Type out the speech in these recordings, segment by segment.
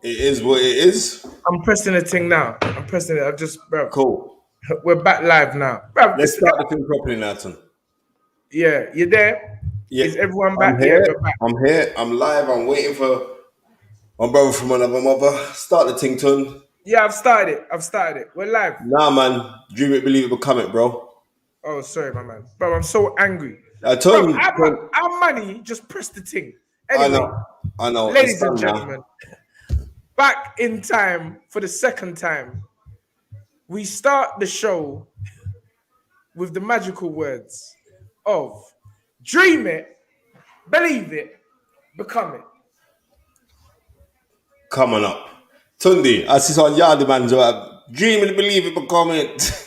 It is what it is. I'm pressing the thing now. I'm pressing it. I just, bro. Cool. We're back live now, bro. Let's start the thing properly, Nathan. Yeah, you there? Yeah, Is everyone I'm back? Yeah, here. we're back. I'm here. I'm live. I'm waiting for my brother from another mother. Start the ting tune. Yeah, I've started it. I've started it. We're live. Nah, man. Dream it, believe it, become it, bro. Oh, sorry, my man. Bro, I'm so angry. Bro, Turn. our money just pressed the thing. I Anyway, know. I know. It's ladies and done now. gentlemen, back in time for the second time. We start the show with the magical words of dream it, believe it, become it. Coming up. Tundi, I see some yard man. Dream it, believe it, become it.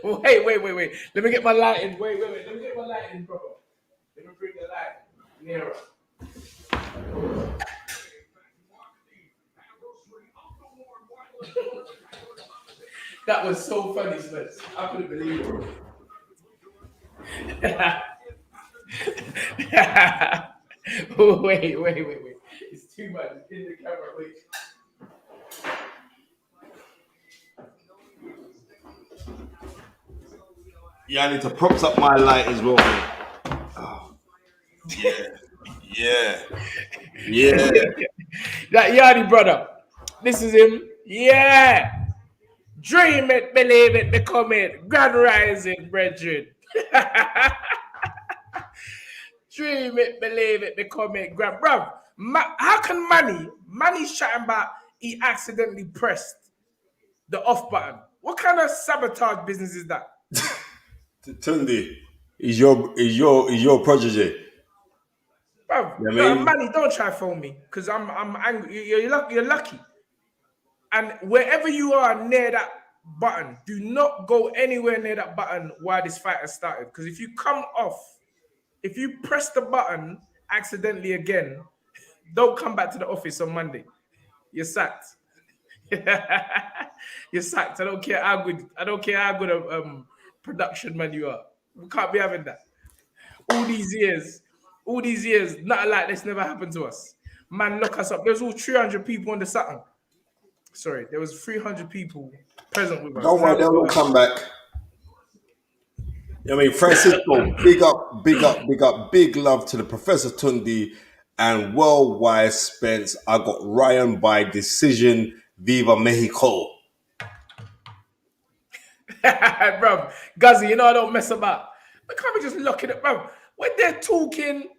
Wait. Let me get my lighting. Wait. Let me get my lighting, bro. Let me bring the light nearer. That was so funny, Spence. I couldn't believe it. Wait. It's too much. It's in the camera. Wait. Yeah, I need to props up my light as well, man. Oh, yeah. Yeah. Yeah. That Yardi brother. This is him. Yeah. Dream it, believe it, become it. Grand rising, brethren. Dream it, believe it, become it. Grand. Bruv, how can Manny's chatting about he accidentally pressed the off button? What kind of sabotage business is that? Tundi, is your protege. Bruv, You know what I no, mean? Manny, don't try to phone me because I'm angry. You're lucky. You're lucky. And wherever you are near that button, do not go anywhere near that button while this fight has started. Because if you come off, if you press the button accidentally again, don't come back to the office on Monday. You're sacked. You're sacked. I don't care how good. I don't care how good a production man you are. We can't be having that. All these years, nothing like this never happened to us. Man, lock us up. There's all 300 people on the Saturn. Sorry, there was 300 people present with us. Don't Now worry, we they'll all got come back. You know what I mean? Francisco, big love to the Professor Tundi and worldwide Spence. I got Ryan by decision. Viva Mexico. bro, Guzzy, you know I don't mess about. But can't we just lock it up, bro? When they're talking,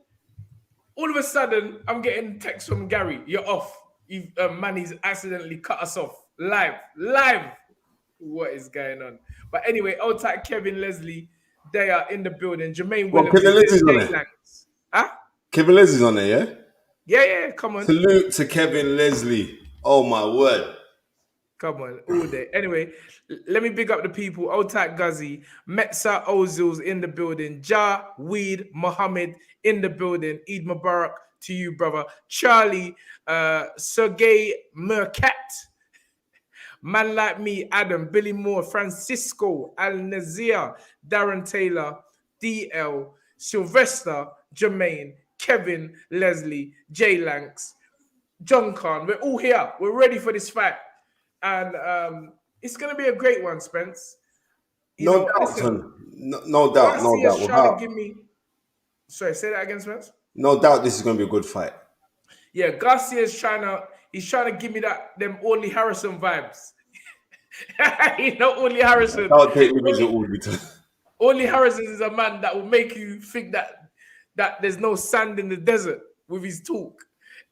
all of a sudden I'm getting text from Gary. You're off. You Manny's accidentally cut us off live. What is going on? But anyway, old tight Kevin Leslie, they are in the building. Jermaine Well, Williams Kevin is there. Leslie's on Jay there. Langs. Huh? Kevin Leslie's on there, yeah? Yeah. Come on. Salute to Kevin Leslie. Oh my word. Come on, all day. Anyway, let me big up the people. Otak Ghazi, Metsa Ozil's in the building. Ja Weed Mohammed in the building. Eid Mubarak to you, brother. Charlie, Sergey Mercat, Man Like Me, Adam, Billy Moore, Francisco, Al Nazir, Darren Taylor, DL, Sylvester, Jermaine, Kevin, Leslie, Jay Lanks, John Khan. We're all here. We're ready for this fight. And it's going to be a great one, Spence. No doubt, Listen, son. No doubt, no Garcia's doubt. trying to Without give me. Sorry, say that again, Spence. no doubt this is gonna be a good fight. Yeah, Garcia's he's trying to give me them Orly Harrison vibes. Orly Harrison. I'll take me visit all the time. Orly Harrison is a man that will make you think that there's no sand in the desert with his talk.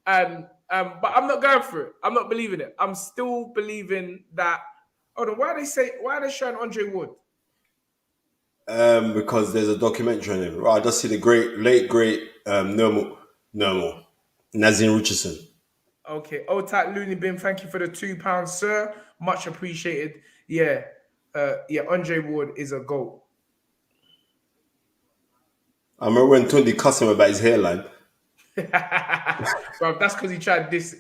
And but I'm not going for it. I'm not believing it. I'm still believing that. Hold on, why are they showing Andre Wood? Because there's a documentary on him. Right, I just see the late great Normal Nazim Richardson. Okay. Otat Looney Bin, thank you for the £2, sir. Much appreciated. Yeah. Andre Ward is a GOAT. I remember when Tundi cussed him about his hairline. Bro, that's because he tried this.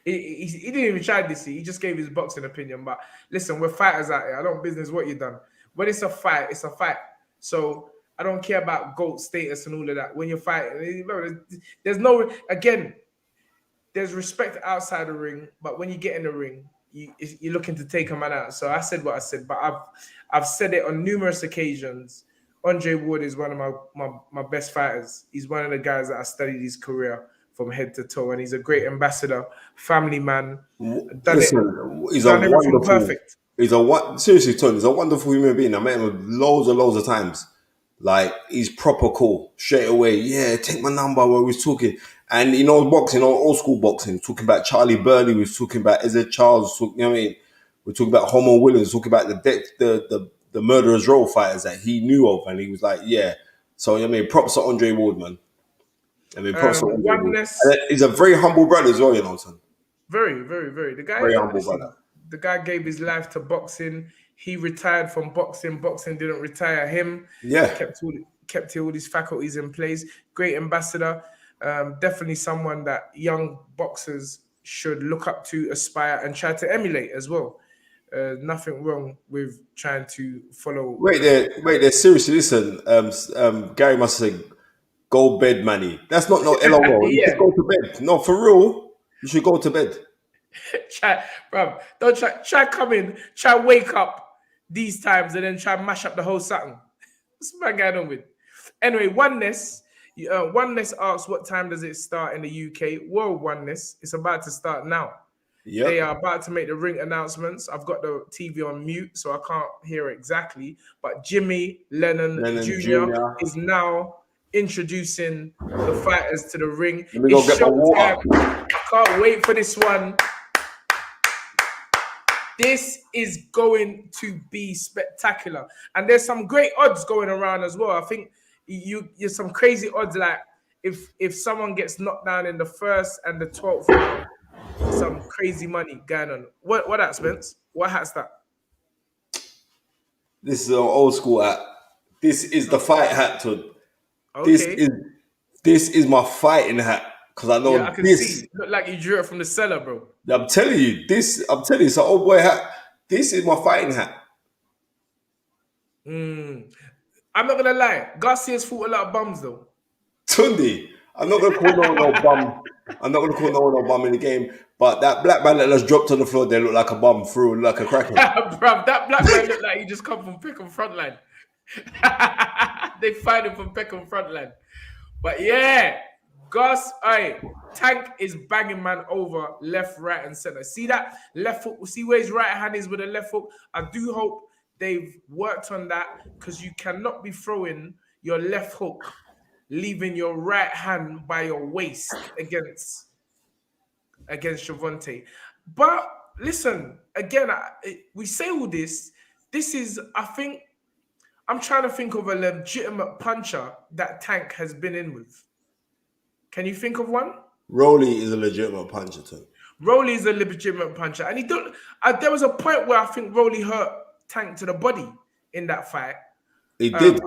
He didn't even try this. He just gave his boxing opinion. But listen, we're fighters out here. I don't business what you've done. When it's a fight, it's a fight. So I don't care about GOAT status and all of that. When you're fighting, there's no, again, there's respect outside the ring, but when you get in the ring, you're looking to take a man out. So I said what I said, but I've said it on numerous occasions. Andre Ward is one of my best fighters. He's one of the guys that I studied his career from head to toe, and he's a great ambassador, family man, done it, Listen, he's a done everything wonderful. perfect. Seriously, Tony, he's a wonderful human being. I met him loads and loads of times. Like he's proper cool straight away. Yeah, take my number. Where we was talking, and you know, boxing, old school boxing. Talking about Charlie Burley. We was talking about Ezra Charles. You know what I mean? We're talking about Homo Williams. Talking about the murderers row fighters that he knew of, and he was like, yeah. So I mean, props to Andre Ward, man. I mean, props to Andre Ward. Oneness. And he's a very humble brother as well, you know, son. Very, very, very. The guy, Very humble listen, brother. the guy gave his life to boxing. He retired from boxing. Boxing didn't retire him. Yeah. Kept all his faculties in place. Great ambassador. Definitely someone that young boxers should look up to, aspire, and try to emulate as well. Nothing wrong with trying to follow. Wait there. Seriously, listen. Gary must say, "Go bed, manny." That's not no LOL. You just Yeah, go to bed. No, for real. You should go to bed. try, bro. Don't try come in, try wake up these times and then try mash up the whole Saturn. What's my guy on with? Anyway, oneness. Oneness asks, what time does it start in the UK? World Oneness. It's about to start now. They Yep. are about to make the ring announcements. I've got the TV on mute, so I can't hear exactly. But Jimmy Lennon Lennon Jr. Jr. is now introducing the fighters to the ring. Let me go It's get my showtime. water. Can't wait for this one. This is going to be spectacular, and there's some great odds going around as well. I think you're some crazy odds, like if someone gets knocked down in the first and the 12th round, some crazy money going on. What that, Spence? What hat's that? This is an old school hat. This is the fight hat, to this Okay. is this is my fighting hat because I Yeah, I know can this. see. Look like you drew it from the cellar, bro. I'm telling you, this. I'm telling you, it's an old boy hat. This is my fighting hat. Mm. I'm not gonna lie. Garcia's fought a lot of bums though. Tundi, I'm not gonna call no one no bum. I'm not gonna call no one no bum in the game. But that black man that just dropped on the floor, they look like a bum through, like a cracker. Bruv, that black man looked like he just come from Peckham Frontline. They find him from Peckham Frontline. But yeah, Gus, Tank is banging man over left, right, and center. See that left hook? See where his right hand is with the left hook? I do hope they've worked on that because you cannot be throwing your left hook, leaving your right hand by your waist against Shavonte. But listen, again, we say all this. This is, I think, I'm trying to think of a legitimate puncher that Tank has been in with. Can you think of one? Rolly is a legitimate puncher too. Rolly is a legitimate puncher, and he don't. There was a point where I think Rolly hurt Tank to the body in that fight. He did.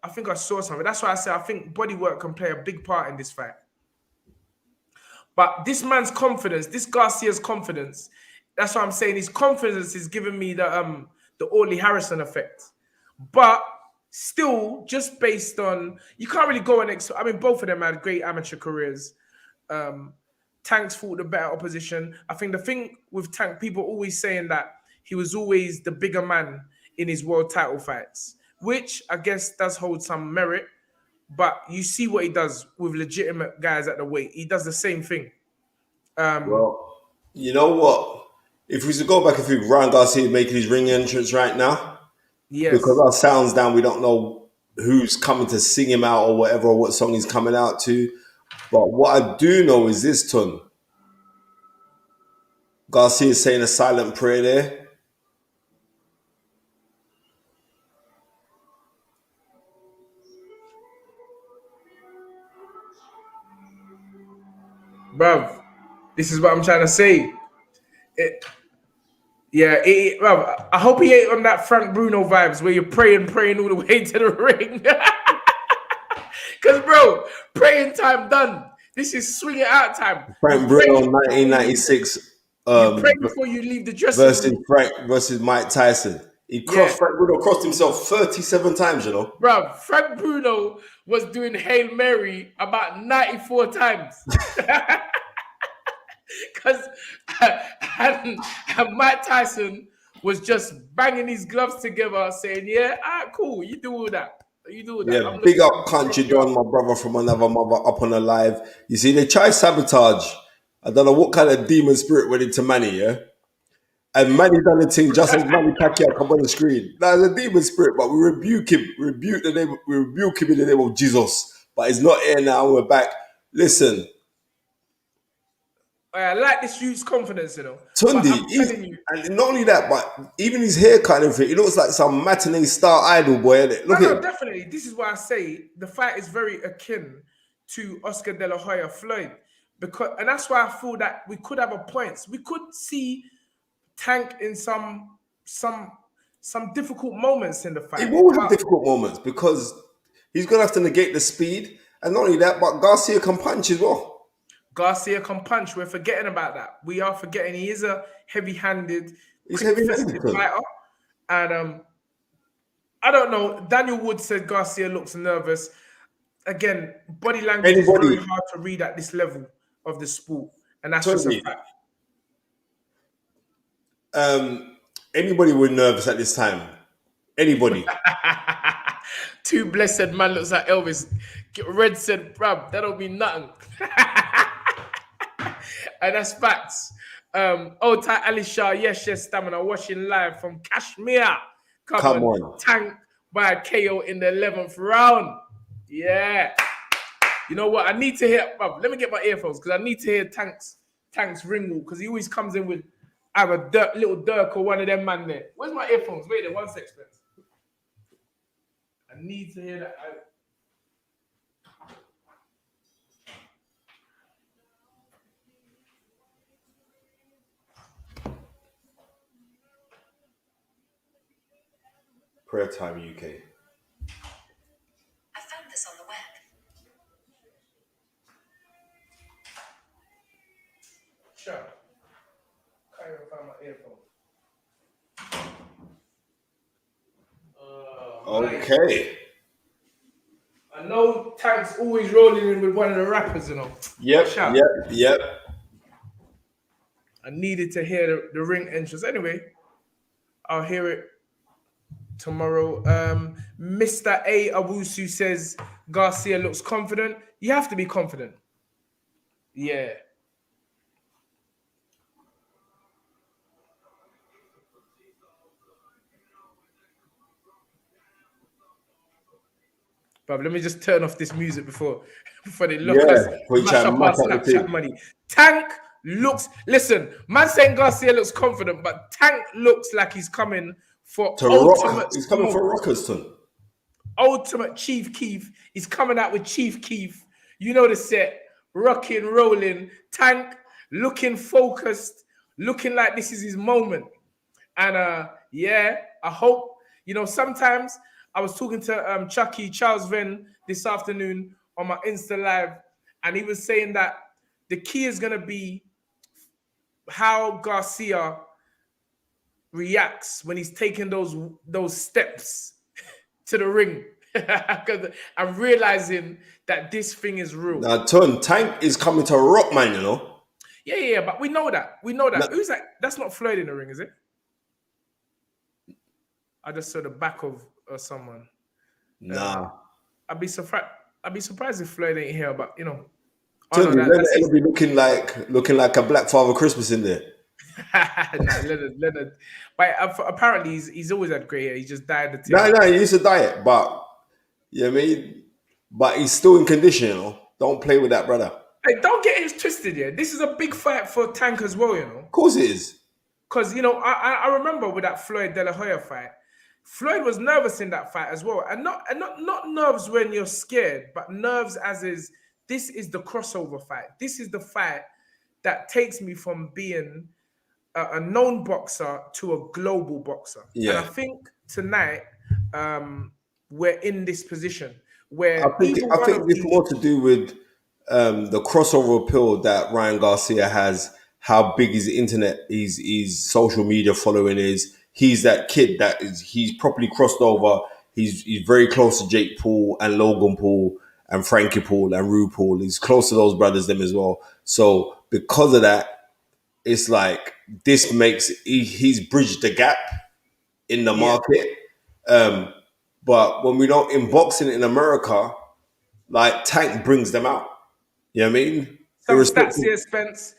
I think I saw something. That's why I say I think body work can play a big part in this fight. But this man's confidence, this Garcia's confidence, that's what I'm saying. His confidence is giving me the Orley Harrison effect. But still, just based on you can't really go and I mean, both of them had great amateur careers. Tank's fought the better opposition. I think the thing with Tank, people always saying that he was always the bigger man in his world title fights, which I guess does hold some merit. But you see what he does with legitimate guys at the weight. He does the same thing. Well, you know what? If we should go back, if we Ryan Garcia making his ring entrance right now, because Yes. our sound's down, we don't know who's coming to sing him out or whatever, or what song he's coming out to. But what I do know is this, Ton. Garcia's saying a silent prayer there. Bruv, this is what I'm trying to say. Bruv, I hope he ain't on that Frank Bruno vibes where you're praying all the way to the ring. Because, bro, praying time done. This is swing it out time. Frank Bruno, 1996. You pray before you leave the dressing versus room. Frank versus Mike Tyson. Frank Bruno crossed himself 37 times, you know. Bruv, Frank Bruno was doing Hail Mary about 94 times. because and Mike Tyson was just banging his gloves together, saying, "Yeah, cool, you do all that, you do all that." Yeah, I'm big looking up to Country rock you Don, out. my brother from another mother, up on the live. You see, they try sabotage. I don't know what kind of demon spirit went into Manny, yeah? And Manny done the thing just as Manny Pacquiao come on the screen. That's a demon spirit, but we rebuke him. We rebuke him in the name of Jesus. But he's not here now, we're back. Listen, I like this youth's confidence, but Tundi, I'm telling you, and not only that, but even his haircut and thing, he looks like some matinee star idol boy, innit? no, Look at no, him. definitely. This is why I say the fight is very akin to Oscar De La Hoya Floyd, and that's why I feel that we could have a points. We could see Tank in some some difficult moments in the He fight, will have but difficult moments because he's going to have to negate the speed. And not only that, but Garcia can punch as well. Garcia can punch. We're forgetting about that. We are forgetting he is a heavy-handed, He's quick-fisted heavy-handed. fighter, and I don't know. Daniel Wood said Garcia looks nervous. Again, body language is very Anybody, hard to read at this level of the sport, and that's just a Tony, fact. anybody would nervous at this time. Anybody. Too blessed man looks like Elvis. Red said, bruv, that don't mean nothing. And that's facts. Old tight Ali Shah, yes, stamina, watching live from Kashmir. Come Come on, on. Tank by a KO in the 11th round. Yeah. You know what? I need to hear, bruv, let me get my earphones because I need to hear Tank's ring walk because he always comes in with either little Dirk or one of them man there. Where's my earphones? Wait there, 1 sec, Spence. I need to hear that. Prayer time, UK. I found this on the web. Sure. Can't even find my earphones. Okay. I know Tank's always rolling in with one of the rappers, Yep, Shout. yep. I needed to hear the ring entrance. Anyway, I'll hear it tomorrow. Mr. A. Awusu says Garcia looks confident. You have to be confident. Yeah. But let me just turn off this music before they lock us, Which mash I up our must have Snapchat money. Tank looks, listen, man saying Garcia looks confident, but Tank looks like he's coming for to ultimate rock. He's coming smoke. for Rockerston. Ultimate Chief Keef. He's coming out with Chief Keef. You know the set. Rocking, rolling. Tank looking focused. Looking like this is his moment. And yeah, I hope, sometimes I was talking to Chucky Charles Venn this afternoon on my Insta Live, and he was saying that the key is going to be how Garcia reacts when he's taking those steps to the ring. Because I'm realizing that this thing is real. Now, Tank is coming to rock, man, Yeah, but we know that. Now, who's that? That's not Floyd in the ring, is it? I just saw the back of someone. Nah. I'd be surprised if Floyd ain't here, but Tundi, that's Leonard be looking like a Black Father Christmas in there. nah, Leonard. But apparently he's always had grey hair. He just dyed the tail. No, he used to diet, but I mean, but he's still in condition, Don't play with that, brother. Hey, don't get it twisted, yeah. This is a big fight for Tank as well, Of course it is. Because I remember with that Floyd De La Hoya fight, Floyd was nervous in that fight as well, and not nerves when you're scared, but nerves as is. This is the crossover fight. This is the fight that takes me from being a known boxer to a global boxer. Yeah. And I think tonight we're in this position where I think it's more to do with the crossover appeal that Ryan Garcia has, how big his internet, his social media following is. He's that kid he's properly crossed over. He's very close to Jake Paul and Logan Paul and Frankie Paul and Rue Paul. He's close to those brothers them as well. So because of that, it's like this makes he's bridged the gap in the Yeah. market. Um, but when we don't in boxing in America, like Tank brings them out. You know what I mean? Some stats Irrespective. here, Spence.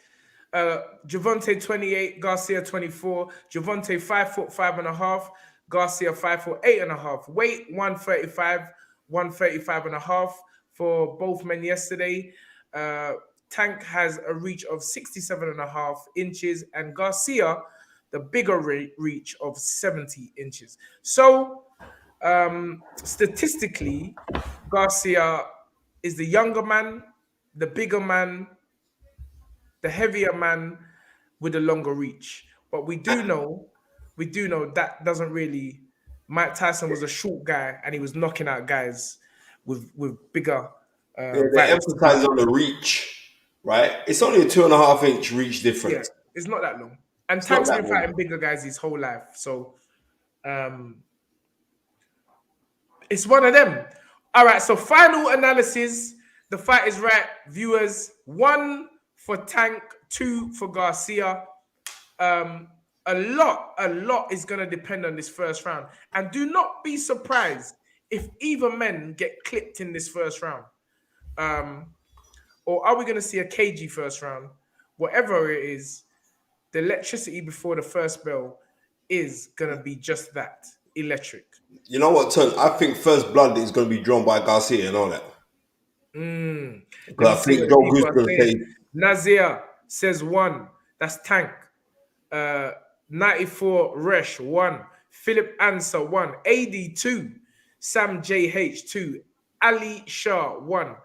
Javante 28, Garcia 24. Javante 5'5" and a half. Garcia 5'8" and a half. Weight 135, 135 and a half for both men yesterday. Tank has a reach of 67 and a half inches, and Garcia, the bigger reach of 70 inches. So, statistically, Garcia is the younger man, the bigger man, the heavier man with a longer reach. But we do know that doesn't really. Mike Tyson was a short guy and he was knocking out guys with bigger Yeah, they vital emphasize on stability. the reach, right? It's only a 2.5 inch reach Yeah, difference. it's not that long. And It's not Tank's that been long. fighting bigger guys his whole life, so um, it's one of them. All right, so final analysis. The fight is right, viewers. 1 for Tank, 2 for Garcia. Um, a lot is going to depend on this first round. And do not be surprised if either men get clipped in this first round. Or are we going to see a cagey first round? Whatever it is, the electricity before the first bell is going to be just that, electric. You know what, Ton? I think first blood is going to be drawn by Garcia and all that. Let me Because I see think what the Joe Goose people is are going to saying. say, Nazir says 1. That's Tank. 94 Resh 1. Philip Answer 1. AD 2. Sam JH 2. Ali Shah 1.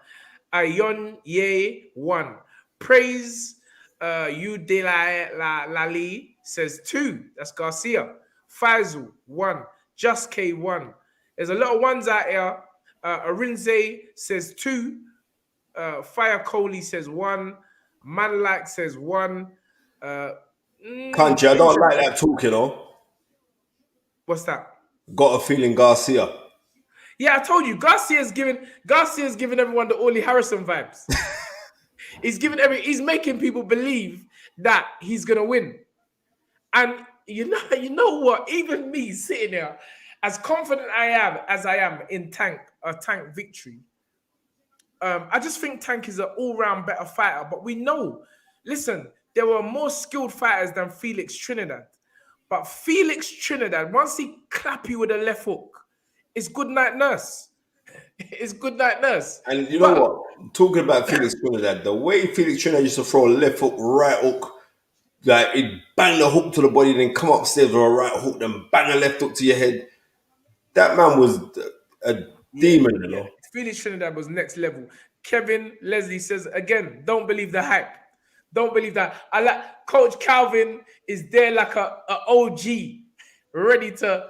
Ayon Ye 1. Praise you de la Lali says 2. That's Garcia. Faisal 1. Just K 1. There's a lot of ones out here. Arinze says 2. Fire Coley says 1. Manlike says 1. Uh, Country, I don't like interesting. that talk, you know. What's that? Got a feeling Garcia. Yeah, I told you, Garcia's giving everyone the Orly Harrison vibes. He's making people believe that he's gonna win. And you know what? Even me sitting there, as confident as I am in Tank victory, I just think Tank is an all-round better fighter. But we know, listen, there were more skilled fighters than Felix Trinidad. But Felix Trinidad, once he clap you with a left hook, it's good night nurse. It's good night nurse. And you know But what? Talking about Felix Trinidad, the way Felix Trinidad used to throw a left hook, right hook, like it bang the hook to the body, then come upstairs with a right hook, then bang a left hook to your head. That man was a yeah, demon, you yeah. know. Felix Trinidad was next level. Kevin Leslie says again, don't believe the hype. Don't believe that. I like Coach Calvin is there like a OG, ready to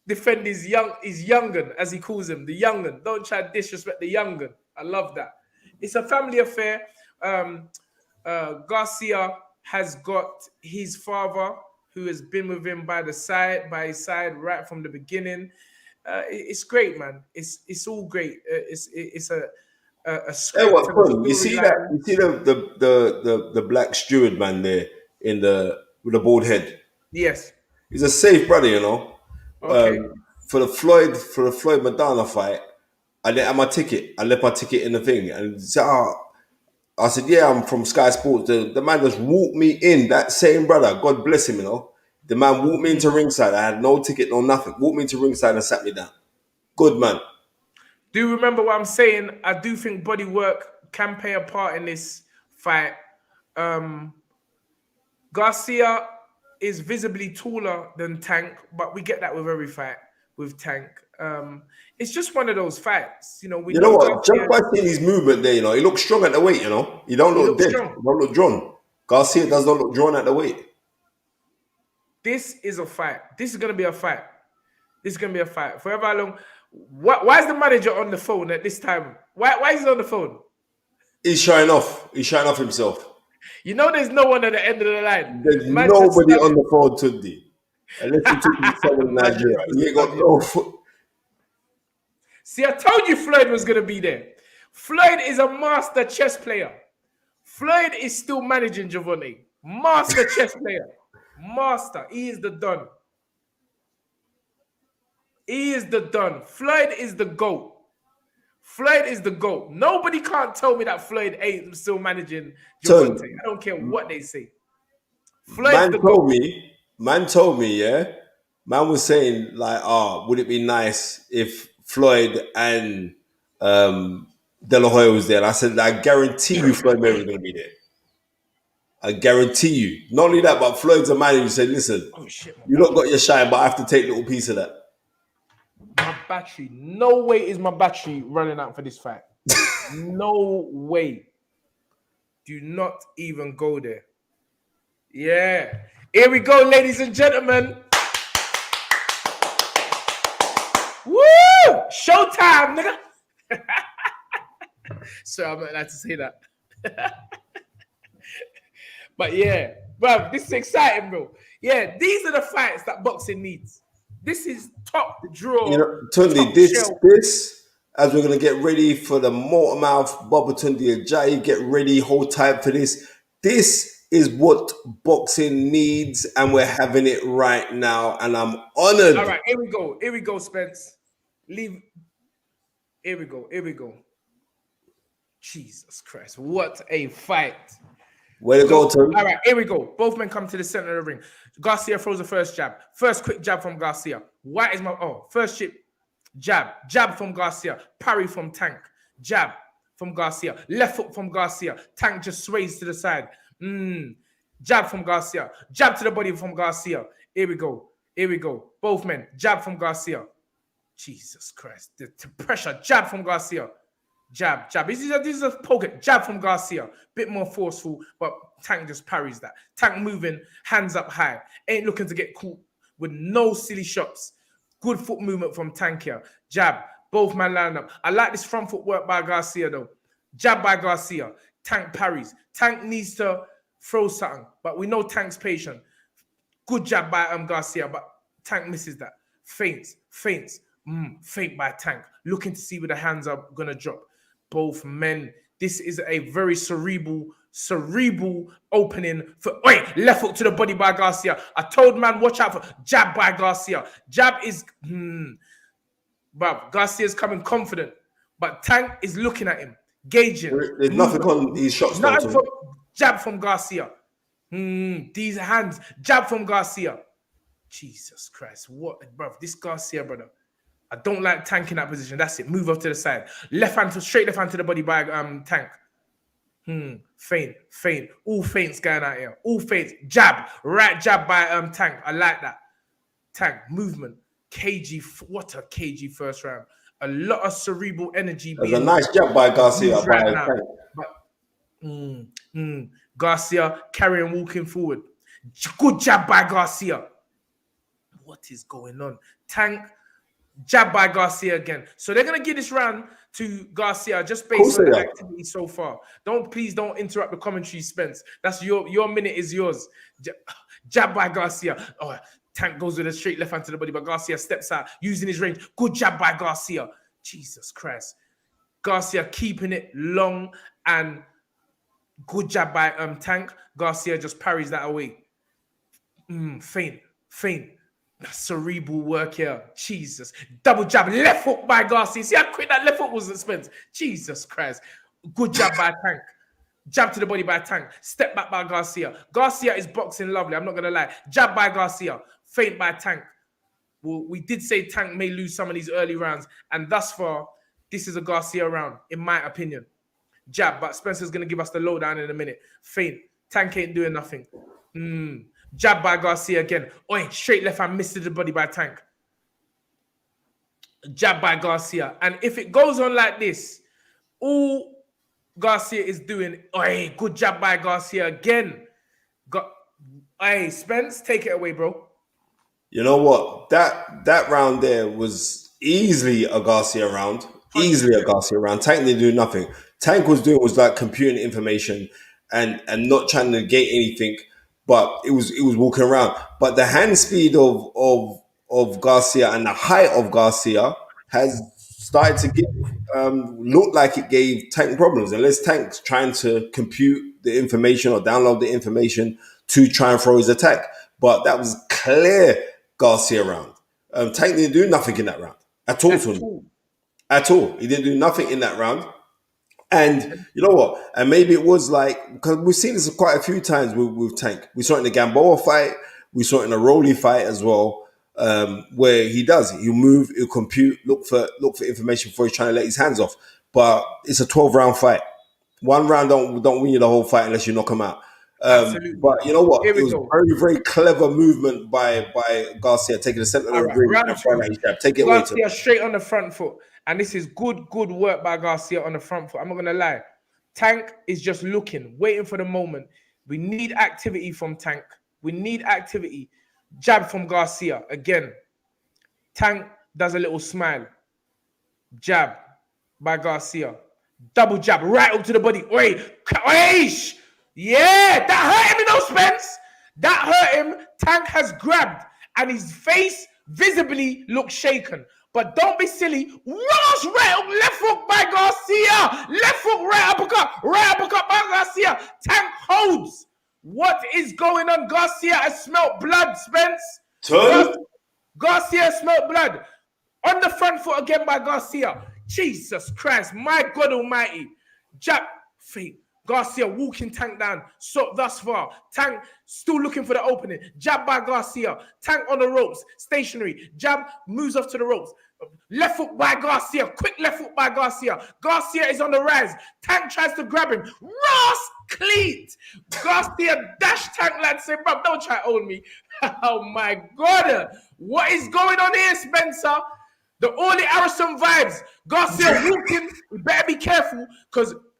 defend his young'un, as he calls him, the young'un. Don't try to disrespect the young'un. I love that. It's a family affair. Garcia has got his father, who has been with him by his side right from the beginning. It's great, man. It's all great. It's a Hey, script what and a fun? You see that? storyline. You see the black steward man there in the with the bald head. Yes. He's a safe brother, you know. Okay. For the Floyd Madonna fight, I didn't have my ticket. I left my ticket in the thing, and he said, I said, yeah, I'm from Sky Sports. The man just walked me in. That same brother, God bless him, you know. The man walked me into ringside. I had no ticket, no nothing. Walked me into ringside and sat me down. Good man. Do you remember what I'm saying? I do think body work can play a part in this fight. Garcia is visibly taller than Tank, but we get that with every fight with Tank. It's just one of those fights. You know, we You know know what? Just Garcia, by seeing his movement there, you know, he looks strong at the weight, you know. He don't he look looks dead. strong. He don't look drawn. Garcia does not look drawn at the weight. This is a fight. This is going to be a fight. This is going to be a fight. For how long? Why is the manager on the phone at this time? Why is he on the phone? He's showing off. He's showing off himself. You know there's no one at the end of the line. There's nobody Manchester. on the phone today. Unless you're talking someone in Nigeria. Manchester He ain't got Stadium. no foot. See, I told you Floyd was going to be there. Floyd is a master chess player. Floyd is still managing Javante. Master chess player. Master. He is the Don. He is the Don. Floyd is the GOAT. Floyd is the GOAT. Nobody can't tell me that Floyd ain't still managing Son, Javante. I don't care what they say. Floyd's man the told GOAT. me, man told me, yeah. Man was saying like, would it be nice if Floyd and De La Hoya was there? And I said, I guarantee you, Floyd Mayweather's gonna be there. I guarantee you. Not only that, but Floyd's a man who said, listen, Oh shit, my you lot got your shine, but I have to take a little piece of that. My battery. No way is my battery running out for this fight. No way. Do not even go there. Yeah. Here we go, ladies and gentlemen. Woo! Showtime, nigga. Sorry, I'm not allowed to say that. But yeah, bro, this is exciting, bro. Yeah, these are the fights that boxing needs. This is top draw. You know, Tundi, this, as we're gonna get ready for the motor mouth, Baba Tundi Ajayi, get ready, hold tight for this. This is what boxing needs, and we're having it right now, and I'm honored. All right, here we go. Here we go, Spence. Leave. Here we go. Here we go. Jesus Christ, what a fight. Way to go, Tundi. All right, here we go. Both men come to the center of the ring. Garcia throws the first jab. First quick jab from Garcia. White is my first chip. Jab from Garcia. Parry from Tank. Jab from Garcia. Left foot from Garcia. Tank just sways to the side. Jab from Garcia. Jab to the body from Garcia. Here we go. Here we go. Both men. Jab from Garcia. Jesus Christ. The pressure. Jab from Garcia. Jab. This is a poke. Jab from Garcia. Bit more forceful, but Tank just parries that. Tank moving, hands up high. Ain't looking to get caught with no silly shots. Good foot movement from Tank here. Jab. Both man line up. I like this front foot work by Garcia though. Jab by Garcia. Tank parries. Tank needs to throw something, but we know Tank's patient. Good jab by Garcia, but Tank misses that. Feints. Feint by Tank. Looking to see where the hands are going to drop. Both men. This is a very cerebral opening for left hook to the body by Garcia. I told man, watch out for jab by Garcia. Jab is but Garcia's coming confident, but Tank is looking at him, gauging. There's nothing on these shots. Nothing from jab from Garcia. These hands, jab from Garcia. Jesus Christ, what, bro? This Garcia, brother. I don't like Tank in that position. That's it. Move off to the side. Straight left hand to the body by Tank. Feint. All feints going out here. All feints. Jab. Right jab by Tank. I like that. Tank. Movement. KG. What a KG first round. A lot of cerebral energy. There's a nice jab by Garcia. Right now. But, Garcia carrying, walking forward. Good jab by Garcia. What is going on? Tank. Jab by Garcia again. So they're going to give this round to Garcia just based on the activity so far. Please don't interrupt the commentary, Spence. That's your minute is yours. Jab by Garcia. Oh, Tank goes with a straight left hand to the body, but Garcia steps out using his range. Good jab by Garcia. Jesus Christ. Garcia keeping it long and good jab by Tank. Garcia just parries that away. Feint. Cerebral work here. Jesus. Double jab. Left hook by Garcia. See how quick that left hook was, Spence. Jesus Christ. Good jab by Tank. Jab to the body by Tank. Step back by Garcia. Garcia is boxing lovely. I'm not going to lie. Jab by Garcia. Feint by Tank. Well, we did say Tank may lose some of these early rounds. And thus far, this is a Garcia round, in my opinion. Jab. But Spencer's going to give us the lowdown in a minute. Feint. Tank ain't doing nothing. Jab by Garcia again. Straight left hand missed the body by Tank. Jab by Garcia. And if it goes on like this, all Garcia is doing, good jab by Garcia again. Spence, take it away, bro. You know what? That round there was easily a Garcia round. Easily a Garcia round. Tank didn't do nothing. Tank was like computing information and not trying to negate anything. But it was walking around. But the hand speed of Garcia and the height of Garcia has started to give look like it gave Tank problems, unless Tank's trying to compute the information or download the information to try and throw his attack. But that was clear Garcia round. Tank didn't do nothing in that round at all. At all. He didn't do nothing in that round. And you know what? And maybe it was like, because we've seen this quite a few times with Tank. We saw it in the Gamboa fight. We saw it in the Rolly fight as well, where he'll move, he'll compute, look for information before he's trying to let his hands off. But it's a 12-round fight. One round don't win you the whole fight unless you knock him out. But you know what? It was very, very clever movement by Garcia, taking the center of the ring and throwing his jab. Take it away. Garcia straight on the front foot. And this is good work by Garcia on the front foot. I'm not going to lie. Tank is just looking, waiting for the moment. We need activity from Tank. We need activity. Jab from Garcia. Again, Tank does a little smile. Jab by Garcia. Double jab right up to the body. Wait. Yeah, that hurt him, you know, Spence. That hurt him. Tank has grabbed. And his face visibly looks shaken. But don't be silly. Ross right up, left hook by Garcia. Left hook, right uppercut by Garcia. Tank holds. What is going on? Garcia has smelt blood, Spence. Garcia smelt blood. On the front foot again by Garcia. Jesus Christ, my God almighty. Jab, fake. Garcia walking Tank down. So thus far, Tank still looking for the opening. Jab by Garcia. Tank on the ropes, stationary. Jab moves off to the ropes. Left foot by Garcia. Quick left foot by Garcia. Garcia is on the rise. Tank tries to grab him. Ross cleat. Garcia dash Tank like say, bro, don't try to hold me. Oh my God. What is going on here, Spencer? The Orly Harrison vibes. Garcia walking. We better be careful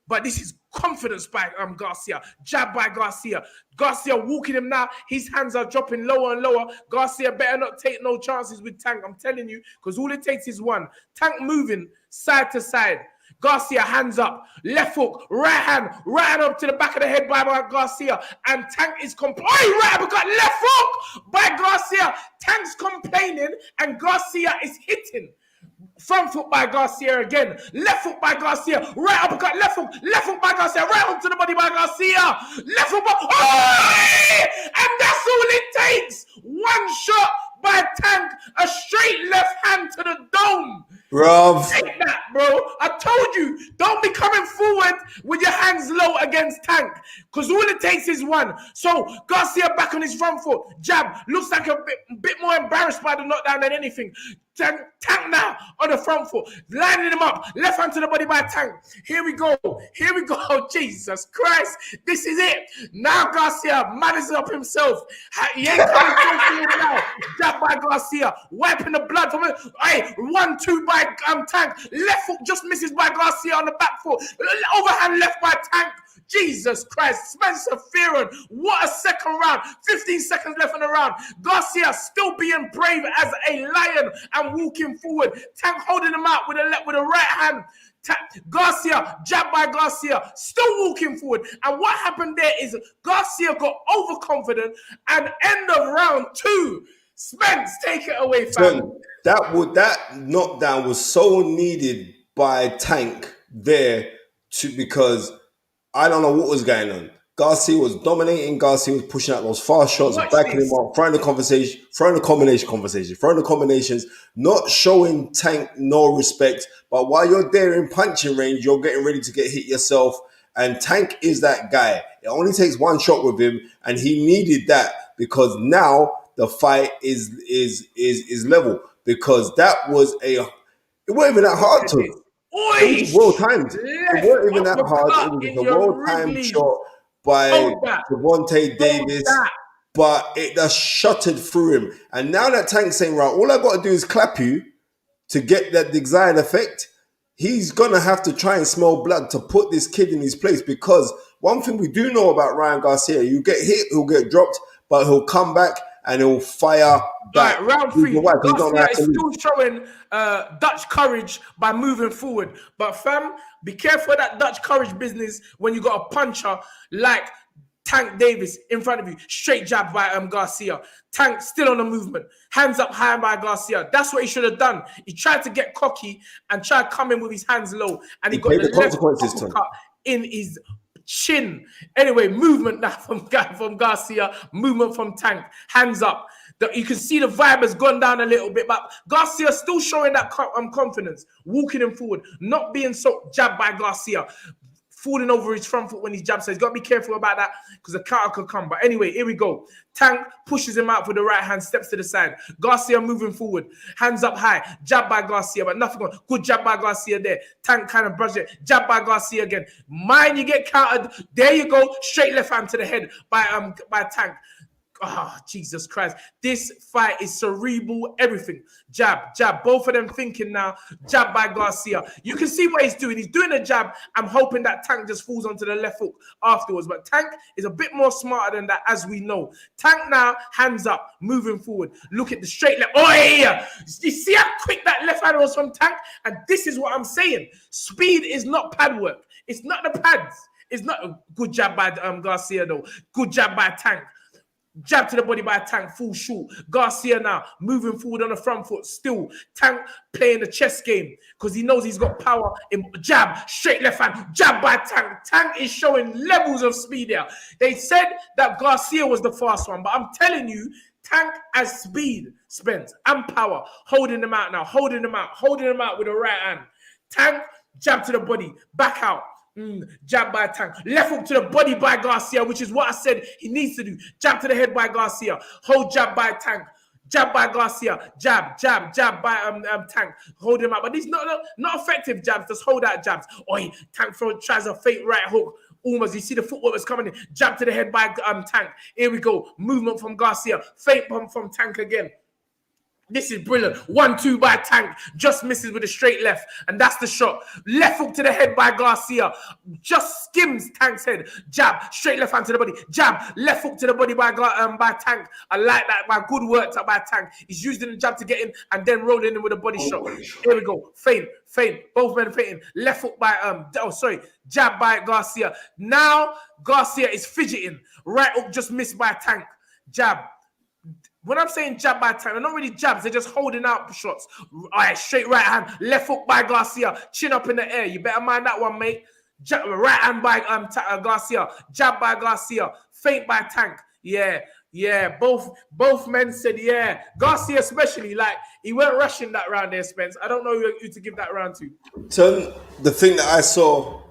but this is confidence by Garcia. Jab by Garcia. Garcia walking him now. His hands are dropping lower and lower. Garcia better not take no chances with Tank. I'm telling you, because all it takes is one. Tank moving side to side. Garcia hands up. Left hook. Right hand up to the back of the head by Garcia. And Tank is complaining. Right uppercut. Left hook by Garcia. Tank's complaining and Garcia is hitting. Front foot by Garcia again. Left foot by Garcia. Right uppercut. Left hook by Garcia. Right hook to the body by Garcia. Left hook by... Oh! And that's all it takes. One shot by Tank. A straight left hand to the dome. Bruv. Take that, bro. I told you, don't be coming forward with your hands low against Tank. Because all it takes is one. So Garcia back on his front foot. Jab. Looks like a bit more embarrassed by the knockdown than anything. Tank now on the front foot. Lining him up. Left hand to the body by Tank. Here we go. Jesus Christ. This is it. Now Garcia manners up himself. He ain't coming close to him now. Jab by Garcia. Wiping the blood from it. Hey, 1-2 by Tank. Left foot just misses by Garcia on the back foot. Overhand left by Tank. Jesus Christ. Spencer Fearon. What a second round. 15 seconds left in the round. Garcia still being brave as a lion and walking forward. Tank holding him out with a right hand. Garcia, jab by Garcia, still walking forward. And what happened there is Garcia got overconfident and end of round 2. Spence, take it away, fam. That knockdown was so needed by Tank there because I don't know what was going on. Garcia was dominating. Garcia was pushing out those fast shots, backing him up, throwing the combinations, not showing Tank no respect. But while you're there in punching range, you're getting ready to get hit yourself. And Tank is that guy. It only takes one shot with him, and he needed that because now the fight is level. Because that was it wasn't even that hard to. It was well timed. It wasn't even that hard. It was a well timed shot by Devontae Davis, but it just shuttered through him. And now that Tank's saying, right, all I got to do is clap you to get that desired effect. He's gonna have to try and smell blood to put this kid in his place. Because one thing we do know about Ryan Garcia, you get hit, he'll get dropped, but he'll come back and he'll fire back. Right, round 3. Garcia is still showing Dutch courage by moving forward. But fam, be careful of that Dutch courage business when you got a puncher like Tank Davis in front of you. Straight jab by Garcia. Tank still on the movement. Hands up high by Garcia. That's what he should have done. He tried to get cocky and tried to come in with his hands low. And he got paid the the left consequences, Tom. uppercut in his chin. Anyway, movement now from Garcia. Movement from Tank. Hands up. You can see the vibe has gone down a little bit, but Garcia still showing that confidence, walking him forward, not being so jabbed by Garcia, falling over his front foot when he jabs. So he's got to be careful about that because the counter could come. But anyway, here we go. Tank pushes him out for the right hand, steps to the side. Garcia moving forward, hands up high, jab by Garcia, but nothing on. Good jab by Garcia there. Tank kind of brushed it, jab by Garcia again. Mind you get countered. There you go, straight left hand to the head by Tank. Oh, Jesus Christ. This fight is cerebral, everything. Jab, jab. Both of them thinking now. Jab by Garcia. You can see what he's doing. He's doing a jab. I'm hoping that Tank just falls onto the left hook afterwards. But Tank is a bit more smarter than that, as we know. Tank now, hands up, moving forward. Look at the straight left. Oh, yeah. You see how quick that left hand was from Tank? And this is what I'm saying. Speed is not pad work. It's not the pads. It's not a good jab by Garcia, though. Good jab by Tank. Jab to the body by Tank, full shoot. Garcia now moving forward on the front foot. Still, Tank playing the chess game because he knows he's got power. In jab, straight left hand, jab by Tank. Tank is showing levels of speed here. They said that Garcia was the fast one, but I'm telling you, Tank has speed, Spence, and power. Holding him out now, holding him out with the right hand. Tank, jab to the body, back out. Jab by Tank. Left hook to the body by Garcia, which is what I said he needs to do. Jab to the head by Garcia. Hold jab by Tank. Jab by Garcia. Jab by Tank. Hold him up. But these not effective jabs. Just hold out jabs. Oi, Tank tries a fake right hook. Almost, you see the footwork was coming in. Jab to the head by Tank. Here we go. Movement from Garcia. Fake bump from Tank again. This is brilliant. 1-2 by Tank. Just misses with a straight left. And that's the shot. Left hook to the head by Garcia. Just skims Tank's head. Jab. Straight left hand to the body. Jab. Left hook to the body by Tank. I like that. By good work by Tank. He's using the jab to get in and then rolling in with a body shot. Here we go. Feint. Both men feinting. Left hook by jab by Garcia. Now Garcia is fidgeting. Right hook just missed by Tank. Jab. When I'm saying jab by Tank, they're not really jabs. They're just holding out shots. All right, straight right hand. Left hook by Garcia. Chin up in the air. You better mind that one, mate. Jab, right hand by Garcia. Jab by Garcia. Feint by Tank. Yeah. Both men said yeah. Garcia especially, like, he weren't rushing that round there, Spence. I don't know who to give that round to. So the thing that I saw,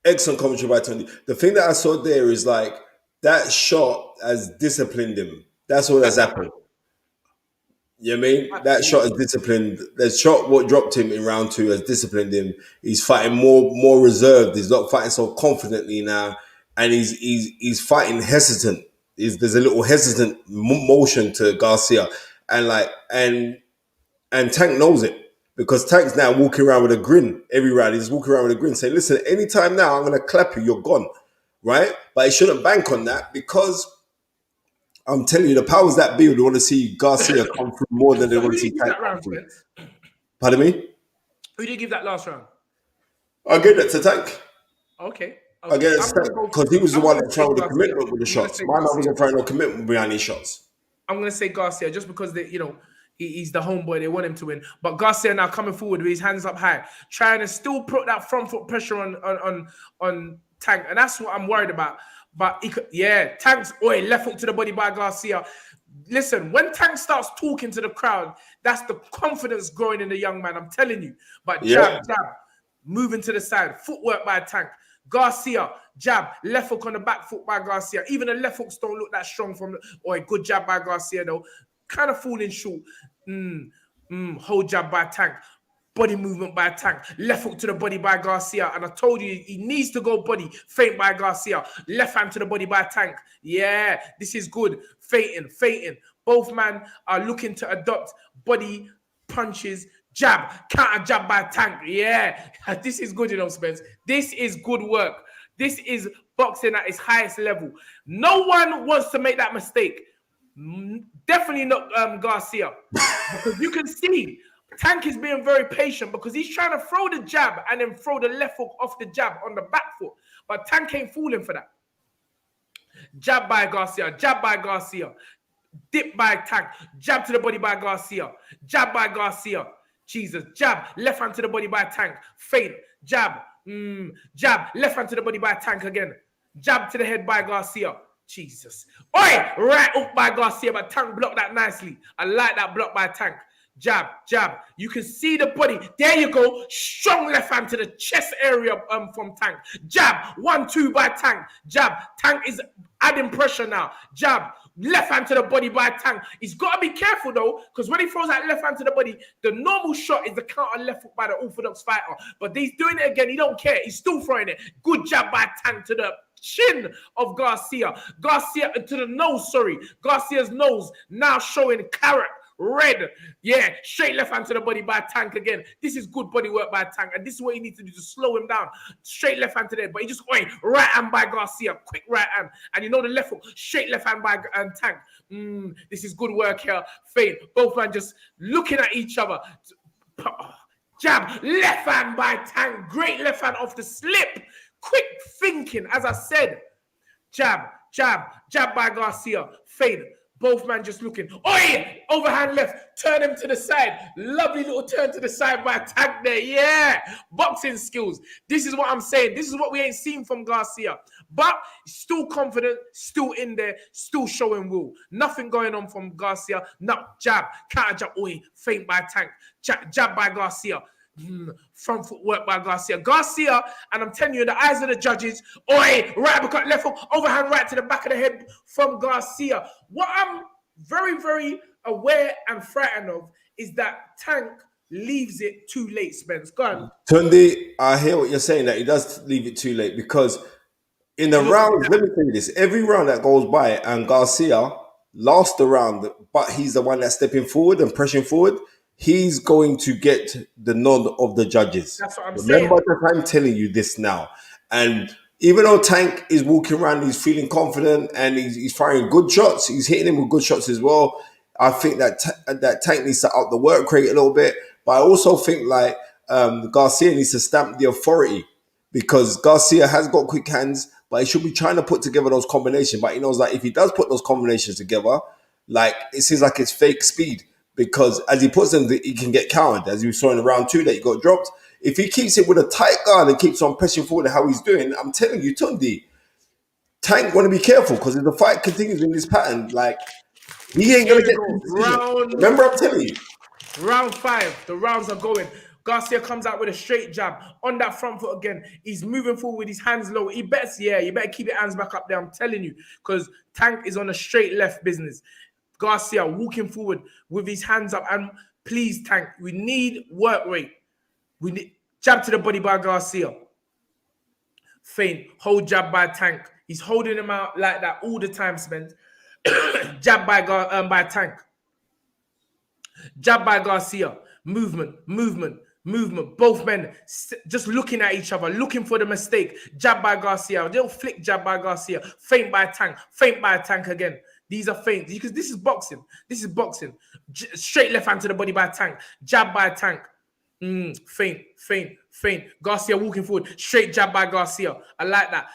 excellent commentary by Tony. The thing that I saw there is like, that shot has disciplined him. That's all that's happened. You know what I mean? That shot has disciplined. The shot what dropped him in round 2 has disciplined him. He's fighting more reserved. He's not fighting so confidently now, and he's fighting hesitant. There's a little hesitant motion to Garcia, and Tank knows it because Tank's now walking around with a grin every round. He's walking around with a grin, saying, "Listen, anytime now I'm going to clap you. You're gone." Right? But he shouldn't bank on that because I'm telling you, the powers that be would want to see Garcia come through more than they want to see Tank come through. Pardon me? Who did you give that last round? I'll give that to Tank. Okay. I'll give it to Tank because he was the one that tried with the commitment with the shots. My man wasn't trying no commitment behind these shots. I'm going to say Garcia just because he's the homeboy. They want him to win. But Garcia now coming forward with his hands up high, trying to still put that front foot pressure on Tank, and that's what I'm worried about. But Tank's left hook to the body by Garcia. Listen, when Tank starts talking to the crowd, that's the confidence growing in the young man. I'm telling you. But jab, moving to the side, footwork by Tank. Garcia, jab, left hook on the back foot by Garcia. Even the left hooks don't look that strong from good jab by Garcia though. Kind of falling short. Hold jab by Tank. Body movement by Tank. Left hook to the body by Garcia. And I told you, he needs to go body. Feint by Garcia. Left hand to the body by Tank. Yeah, this is good. Feinting. Both men are looking to adopt body punches. Jab. Counter jab by Tank. Yeah, this is good, Spence. This is good work. This is boxing at its highest level. No one wants to make that mistake. Definitely not Garcia. Because you can see Tank is being very patient because he's trying to throw the jab and then throw the left hook off the jab on the back foot. But Tank ain't falling for that. Jab by Garcia, jab by Garcia, dip by Tank, jab to the body by Garcia, jab by Garcia. Jesus, jab, left hand to the body by Tank, feint, jab, jab, left hand to the body by Tank again, jab to the head by Garcia. Jesus. Oi! Right hook by Garcia, but Tank blocked that nicely. I like that block by Tank. Jab, jab. You can see the body. There you go. Strong left hand to the chest area from Tank. Jab. 1-2 by Tank. Jab. Tank is adding pressure now. Jab. Left hand to the body by Tank. He's got to be careful though, because when he throws that left hand to the body, the normal shot is the counter left hook by the orthodox fighter. But he's doing it again. He don't care. He's still throwing it. Good jab by Tank to the chin of Garcia. Garcia to the nose, sorry. Garcia's nose now showing carrot. Red, yeah, straight left hand to the body by Tank again. This is good body work by Tank, and this is what you need to do to slow him down. Straight left hand to the head, but he just going right hand by Garcia, quick right hand, and you know the left hook, straight left hand by Tank. This is good work here. Feint, both men just looking at each other. Jab, left hand by Tank, great left hand off the slip. Quick thinking, as I said. Jab, jab, jab by Garcia, feint. Both men just looking. Oi! Overhand left. Turn him to the side. Lovely little turn to the side by Tank there. Yeah. Boxing skills. This is what I'm saying. This is what we ain't seen from Garcia. But still confident, still in there, still showing will. Nothing going on from Garcia. No, jab. Counter jab. Oi. Feint by Tank. Jab by Garcia. Front foot work by Garcia. Garcia, and I'm telling you, in the eyes of the judges, oi, right uppercut, left hook, overhand right to the back of the head from Garcia. What I'm very, very aware and frightened of is that Tank leaves it too late, Spence. Go on. Tunde, I hear what you're saying, that he does leave it too late, because in the rounds, let me tell you this, every round that goes by and Garcia lost the round, but he's the one that's stepping forward and pressing forward, he's going to get the nod of the judges. That's what I'm Remember saying. that I'm telling you this now. And even though Tank is walking around, he's feeling confident and he's firing good shots, he's hitting him with good shots as well. I think that that Tank needs to up the work rate a little bit. But I also think like Garcia needs to stamp the authority, because Garcia has got quick hands, but he should be trying to put together those combinations. But he knows that if he does put those combinations together, like it seems like it's fake speed. Because as he puts them, he can get countered, as you saw in round 2 that he got dropped. If he keeps it with a tight guard and keeps on pressing forward how he's doing, I'm telling you, Tunde, Tank want to be careful, because if the fight continues in this pattern, like he ain't gonna get round. Remember, I'm telling you. Round 5, the rounds are going. Garcia comes out with a straight jab on that front foot again. He's moving forward with his hands low. You better keep your hands back up there. I'm telling you, because Tank is on a straight left business. Garcia walking forward with his hands up, and please, Tank, we need work rate. We need jab to the body by Garcia. Feint, hold jab by Tank. He's holding him out like that all the time, Spence. Jab by Tank. Jab by Garcia. Movement. Both men just looking at each other, looking for the mistake. Jab by Garcia. They'll flick jab by Garcia. Feint by Tank. Feint by Tank again. These are feints, because this is boxing. Straight left hand to the body by Tank. Jab by Tank. Feint. Garcia walking forward. Straight jab by Garcia. I like that.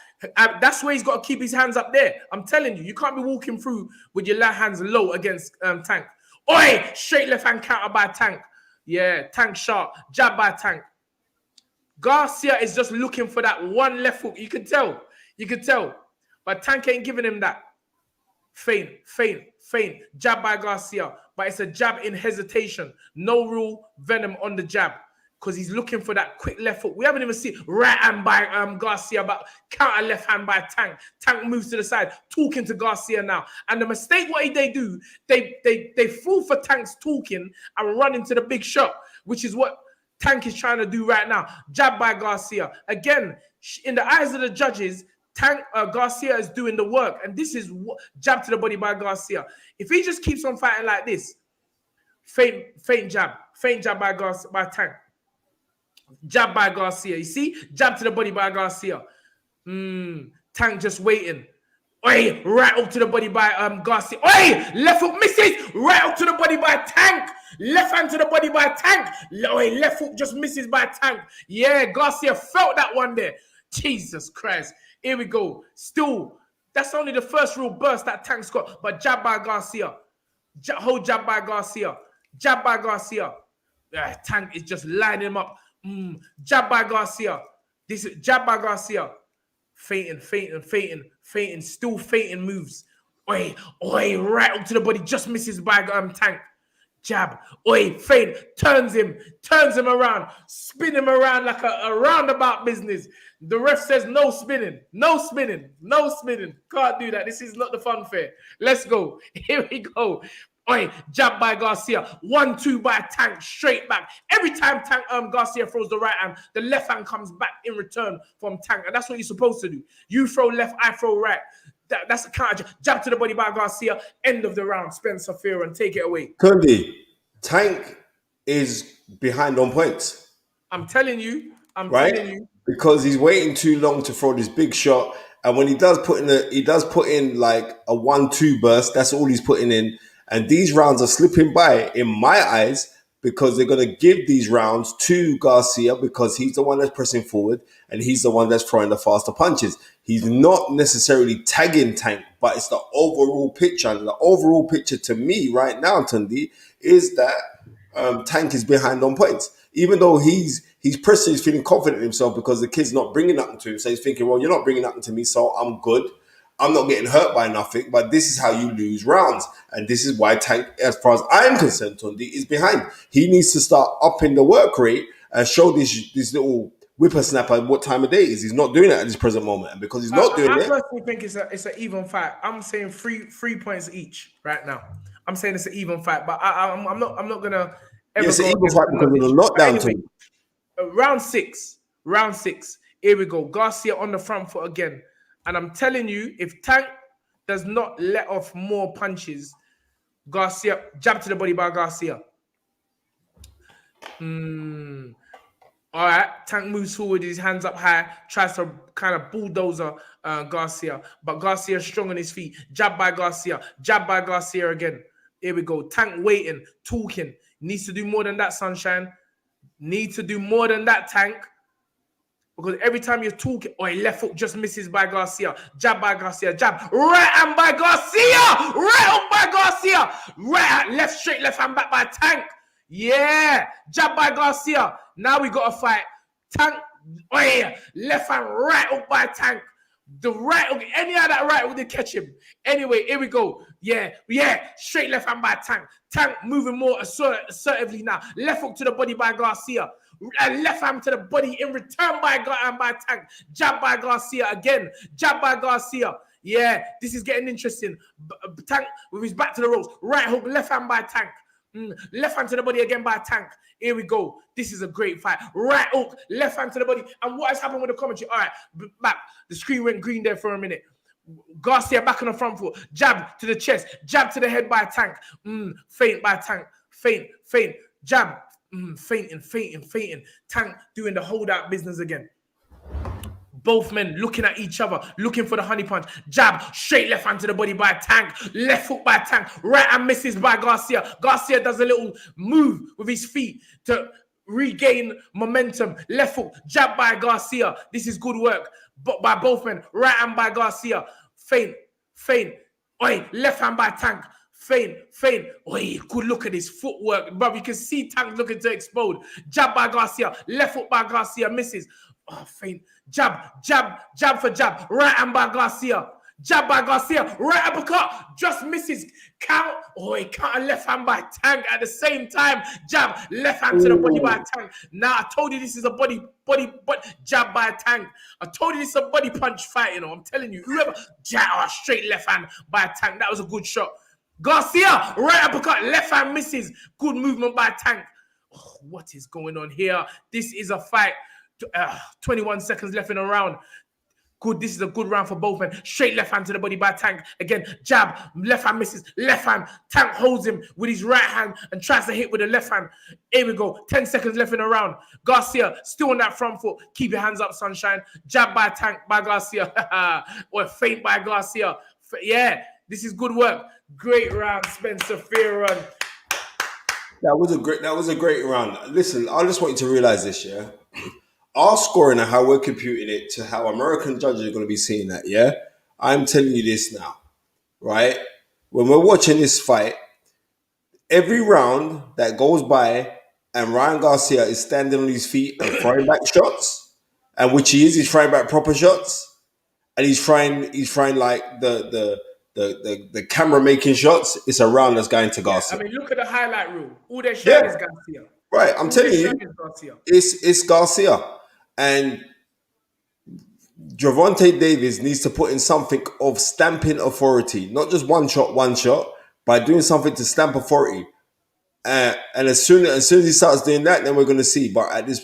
That's where he's got to keep his hands up there. I'm telling you, you can't be walking through with your left hands low against Tank. Oi! Straight left hand counter by Tank. Yeah, Tank sharp. Jab by Tank. Garcia is just looking for that one left hook. You can tell. But Tank ain't giving him that. Feint. Jab by Garcia. But it's a jab in hesitation. No real venom on the jab, because he's looking for that quick left hook. We haven't even seen right hand by Garcia, but counter left hand by Tank. Tank moves to the side, talking to Garcia now. And the mistake, what they do, they fall for Tank's talking and run into the big shot, which is what Tank is trying to do right now. Jab by Garcia. Again, in the eyes of the judges, Garcia is doing the work, and this is jab to the body by Garcia. If he just keeps on fighting like this, feint jab by Tank, jab by Garcia. You see, jab to the body by Garcia. Tank just waiting. Oi, right up to the body by Garcia. Oi, left hook misses. Right up to the body by Tank. Left hand to the body by Tank. Oi, left hook just misses by Tank. Yeah, Garcia felt that one there. Jesus Christ. Here we go. Still, that's only the first real burst that Tank's got. But jab by Garcia. Whole jab by Garcia. Jab by Garcia. Tank is just lining him up. Jab by Garcia. This is jab by Garcia. Fainting, still fainting moves. Oi, right up to the body, just misses by Tank. Jab, feint, turns him around, spin him around like a roundabout business. The ref says no spinning. Can't do that. This is not the fun fair. Let's go. Here we go. Jab by Garcia. 1-2 by Tank. Straight back. Every time Garcia throws the right hand, the left hand comes back in return from Tank. And that's what you're supposed to do. You throw left, I throw right. That's a counter. Jab to the body by Garcia. End of the round. Spencer Fear and take it away. Kundi, Tank is behind on points. I'm telling you. Because he's waiting too long to throw this big shot. And when he does put in like a 1-2 burst, that's all he's putting in. And these rounds are slipping by in my eyes because they're going to give these rounds to Garcia because he's the one that's pressing forward and he's the one that's throwing the faster punches. He's not necessarily tagging Tank, but it's the overall picture. And the overall picture to me right now, Tundi, is that Tank is behind on points. Even though he's pressing, he's feeling confident in himself because the kid's not bringing nothing to him. So he's thinking, well, you're not bringing nothing to me, so I'm good. I'm not getting hurt by nothing, but this is how you lose rounds. And this is why Tank, as far as I'm concerned, Tundi, is behind. He needs to start upping the work rate and show this little whippersnapper what time of day it is. He's not doing it at this present moment. And because he's not doing it... I personally think it's an even fight. I'm saying three points each right now. I'm saying it's an even fight, but I'm not going to... It's an even fight because of the lockdown. Anyway, round six. Here we go. Garcia on the front foot again. And I'm telling you, if Tank does not let off more punches, Garcia, jab to the body by Garcia. All right, Tank moves forward, his hands up high, tries to kind of bulldozer Garcia. But Garcia strong on his feet. Jab by Garcia again. Here we go. Tank waiting, talking. Needs to do more than that, Sunshine. Need to do more than that, Tank. Because every time you're talking, left hook just misses by Garcia. Jab by Garcia. Jab. Right hand by Garcia. Right hook by Garcia. Right hand, left straight, left hand back by Tank. Yeah. Jab by Garcia. Now we got to fight. Tank. Left hand, right hook by Tank. The right hook, any of that right hook, they catch him. Anyway, here we go. Yeah. Straight left hand by Tank. Tank moving more assertively now. Left hook to the body by Garcia. Left hand to the body in return by Tank. Jab by Garcia again. Jab by Garcia. Yeah, this is getting interesting. Tank with his back to the ropes. Right hook, left hand by Tank. Left hand to the body again by Tank. Here we go. This is a great fight. Right hook, left hand to the body. And what has happened with the commentary? All right, back. The screen went green there for a minute. Garcia back on the front foot. Jab to the chest. Jab to the head by Tank. Feint by Tank. Feint. Jab. Fainting. Tank doing the holdout business again. Both men looking at each other, looking for the honey punch. Jab, straight left hand to the body by Tank. Left hook by Tank. Right hand misses by Garcia. Garcia does a little move with his feet to regain momentum. Left hook, jab by Garcia. This is good work by both men. Right hand by Garcia. Feint. Left hand by Tank. Feint. Good look at his footwork, bro. You can see Tank looking to explode. Jab by Garcia. Left hook by Garcia. Misses. Feint. Jab for jab. Right hand by Garcia. Jab by Garcia. Right uppercut. Just misses. Count. Count left hand by Tank at the same time. Jab. Left hand to the body by Tank. Now, I told you this is a body jab by Tank. I told you this is a body punch fight, I'm telling you. Whoever jab straight left hand by Tank. That was a good shot. Garcia. Right uppercut. Left hand misses. Good movement by Tank. What is going on here? This is a fight. 21 seconds left in a round. Good. This is a good round for both men. Straight left hand to the body by Tank. Again, jab. Left hand misses. Left hand. Tank holds him with his right hand and tries to hit with the left hand. Here we go. 10 seconds left in the round. Garcia still on that front foot. Keep your hands up, sunshine. Jab by Tank by Garcia. Or feint by Garcia. Yeah, this is good work. Great round, Spencer. Fair run. That was a great round. Listen, I just want you to realize this, yeah. Our scoring and how we're computing it to how American judges are going to be seeing that, yeah? I'm telling you this now, right? When we're watching this fight, every round that goes by and Ryan Garcia is standing on his feet and throwing back shots, and which he is, he's throwing back proper shots, and he's trying like the camera making shots, it's a round that's going to Garcia. I mean, look at the highlight rule. All they're showing is Garcia. Right, I'm telling you, it's Garcia. And Gervonta Davis needs to put in something of stamping authority, not just one shot, by doing something to stamp authority. And as soon as he starts doing that, then we're going to see. But at this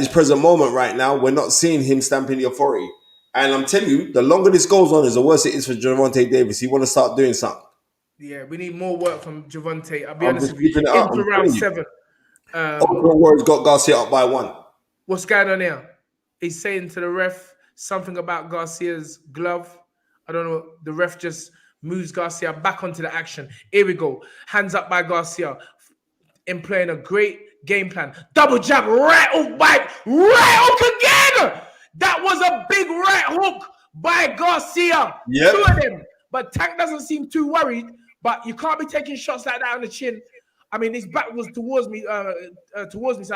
present moment right now, we're not seeing him stamping the authority. And I'm telling you, the longer this goes on, the worse it is for Gervonta Davis. He want to start doing something. Yeah, we need more work from Gervonta. I'll be honest with you. Into round 7. Open Warriors got Garcia up by 1. What's going on here? He's saying to the ref something about Garcia's glove. I don't know. The ref just moves Garcia back onto the action. Here we go. Hands up by Garcia. Employing a great game plan. Double jab, right hook by right hook again. That was a big right hook by Garcia. Yep. 2 of them. But Tank doesn't seem too worried. But you can't be taking shots like that on the chin. I mean, his back was towards me, so I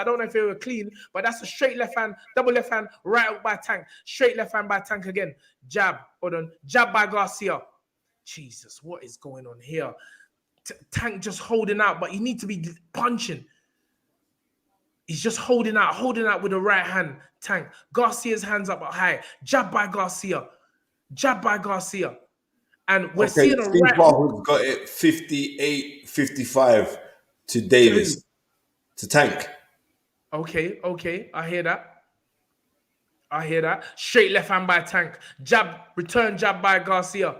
don't know if it was clean, but that's a straight left hand, double left hand, right hook by Tank, straight left hand by Tank again. Jab, hold on, jab by Garcia. Jesus, what is going on here? Tank just holding out, but you need to be punching. He's just holding out with the right hand. Tank, Garcia's hands up high, jab by Garcia, and we're seeing a right hook. Got it 58-55. To Davis, to Tank. Okay. I hear that. Straight left hand by Tank. Jab, return jab by Garcia.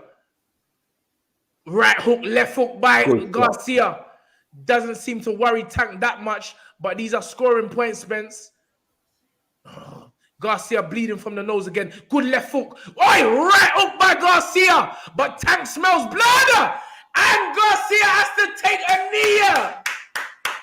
Right hook, left hook by Garcia. Doesn't seem to worry Tank that much, but these are scoring points, Spence. Garcia bleeding from the nose again. Good left hook. Oi, right hook by Garcia. But Tank smells blood. And Garcia has to take a knee.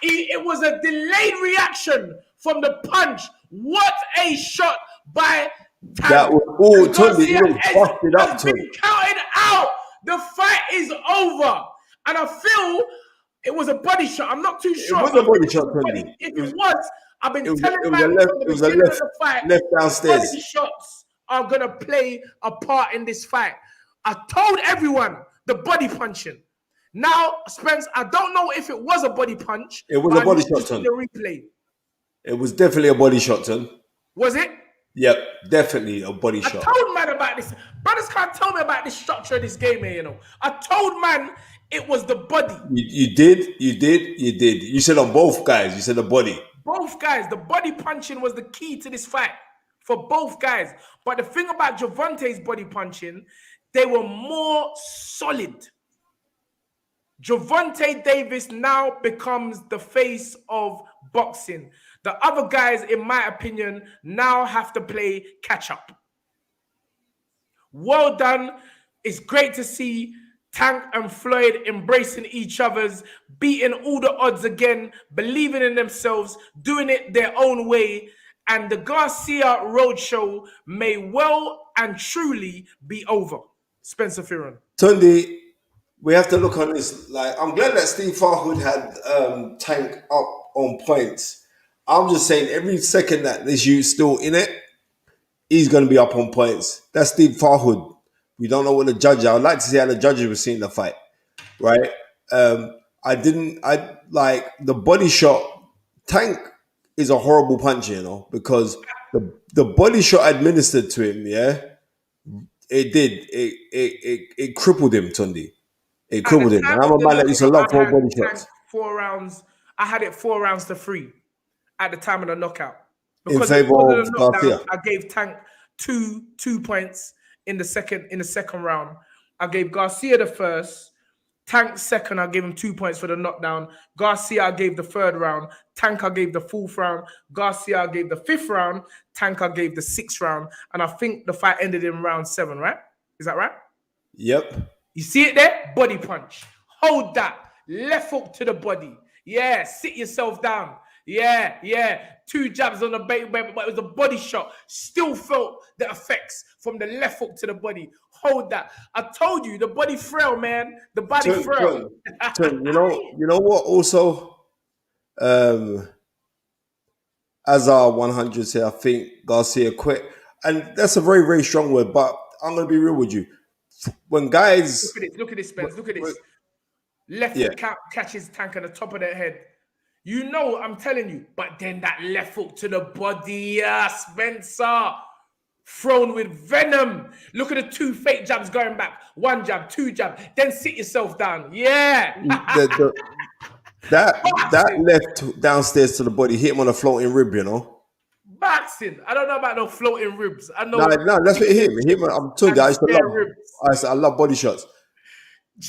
It was a delayed reaction from the punch. What a shot by Tank. That was Garcia has been counted out. The fight is over. And I feel it was a body shot. I'm not too sure. It was a body shot, Tony. If it was, I've been telling man from the beginning of the fight, left downstairs. Body shots are going to play a part in this fight. I told everyone the body punching. Now, Spence, I don't know if it was a body punch. It was a body shot, Ton. The replay. It was definitely a body shot, Ton. Was it? Yep, definitely a body shot. I told man about this. Brothers can't tell me about the structure of this game here, you know. I told man it was the body. You did. You said on both guys. You said the body. Both guys. The body punching was the key to this fight for both guys. But the thing about Gervonta's body punching, they were more solid. Gervonta Davis now becomes the face of boxing. The other guys, in my opinion, now have to play catch up. Well done. It's great to see Tank and Floyd embracing each other's, beating all the odds again, believing in themselves, doing it their own way. And the Garcia Roadshow may well and truly be over. Spencer Fearon. Tundi, we have to look on this. Like, I'm glad that Steve Farhood had Tank up on points. I'm just saying, every second that this youth's still in it, he's going to be up on points. That's Steve Farhood. We don't know what the judges are. I'd like to see how the judges were seeing the fight, right? I like the body shot. Tank is a horrible puncher, you know, because the body shot administered to him, it crippled him, Tundi. It crippled him. And I'm a man that used to love four body shots. 4 rounds. I had it 4 rounds to 3 at the time of the knockout. Because in favor of Garcia. I gave Tank two points in the second round. I gave Garcia the first. Tank second, I gave him 2 points for the knockdown. Garcia, I gave the third round. Tank, I gave the fourth round. Garcia, I gave the fifth round. Tank, I gave the sixth round. And I think the fight ended in round 7, right? Is that right? Yep. You see it there? Body punch. Hold that. Left hook to the body. Yeah, sit yourself down. Yeah. 2 jabs on the bait, but it was a body shot. Still felt the effects from the left hook to the body. Hold that. I told you, the body frail, man. The body frail. You know what? Also, as our 100s here, I think Garcia quit, and that's a very, very strong word. But I'm gonna be real with you. When guys, look at this, Spence. Look at this. Left yeah. hook catches Tank at the top of the head. You know, I'm telling you. But then that left hook to the body, Spencer, thrown with venom. Look at the 2 fake jabs going back. 1 jab, 2 jab. Then sit yourself down. Yeah. That left downstairs to the body hit him on a floating rib, you know. Boxing. I don't know about no floating ribs. I know. No, that's what it hit me. I'm telling you, I love body shots.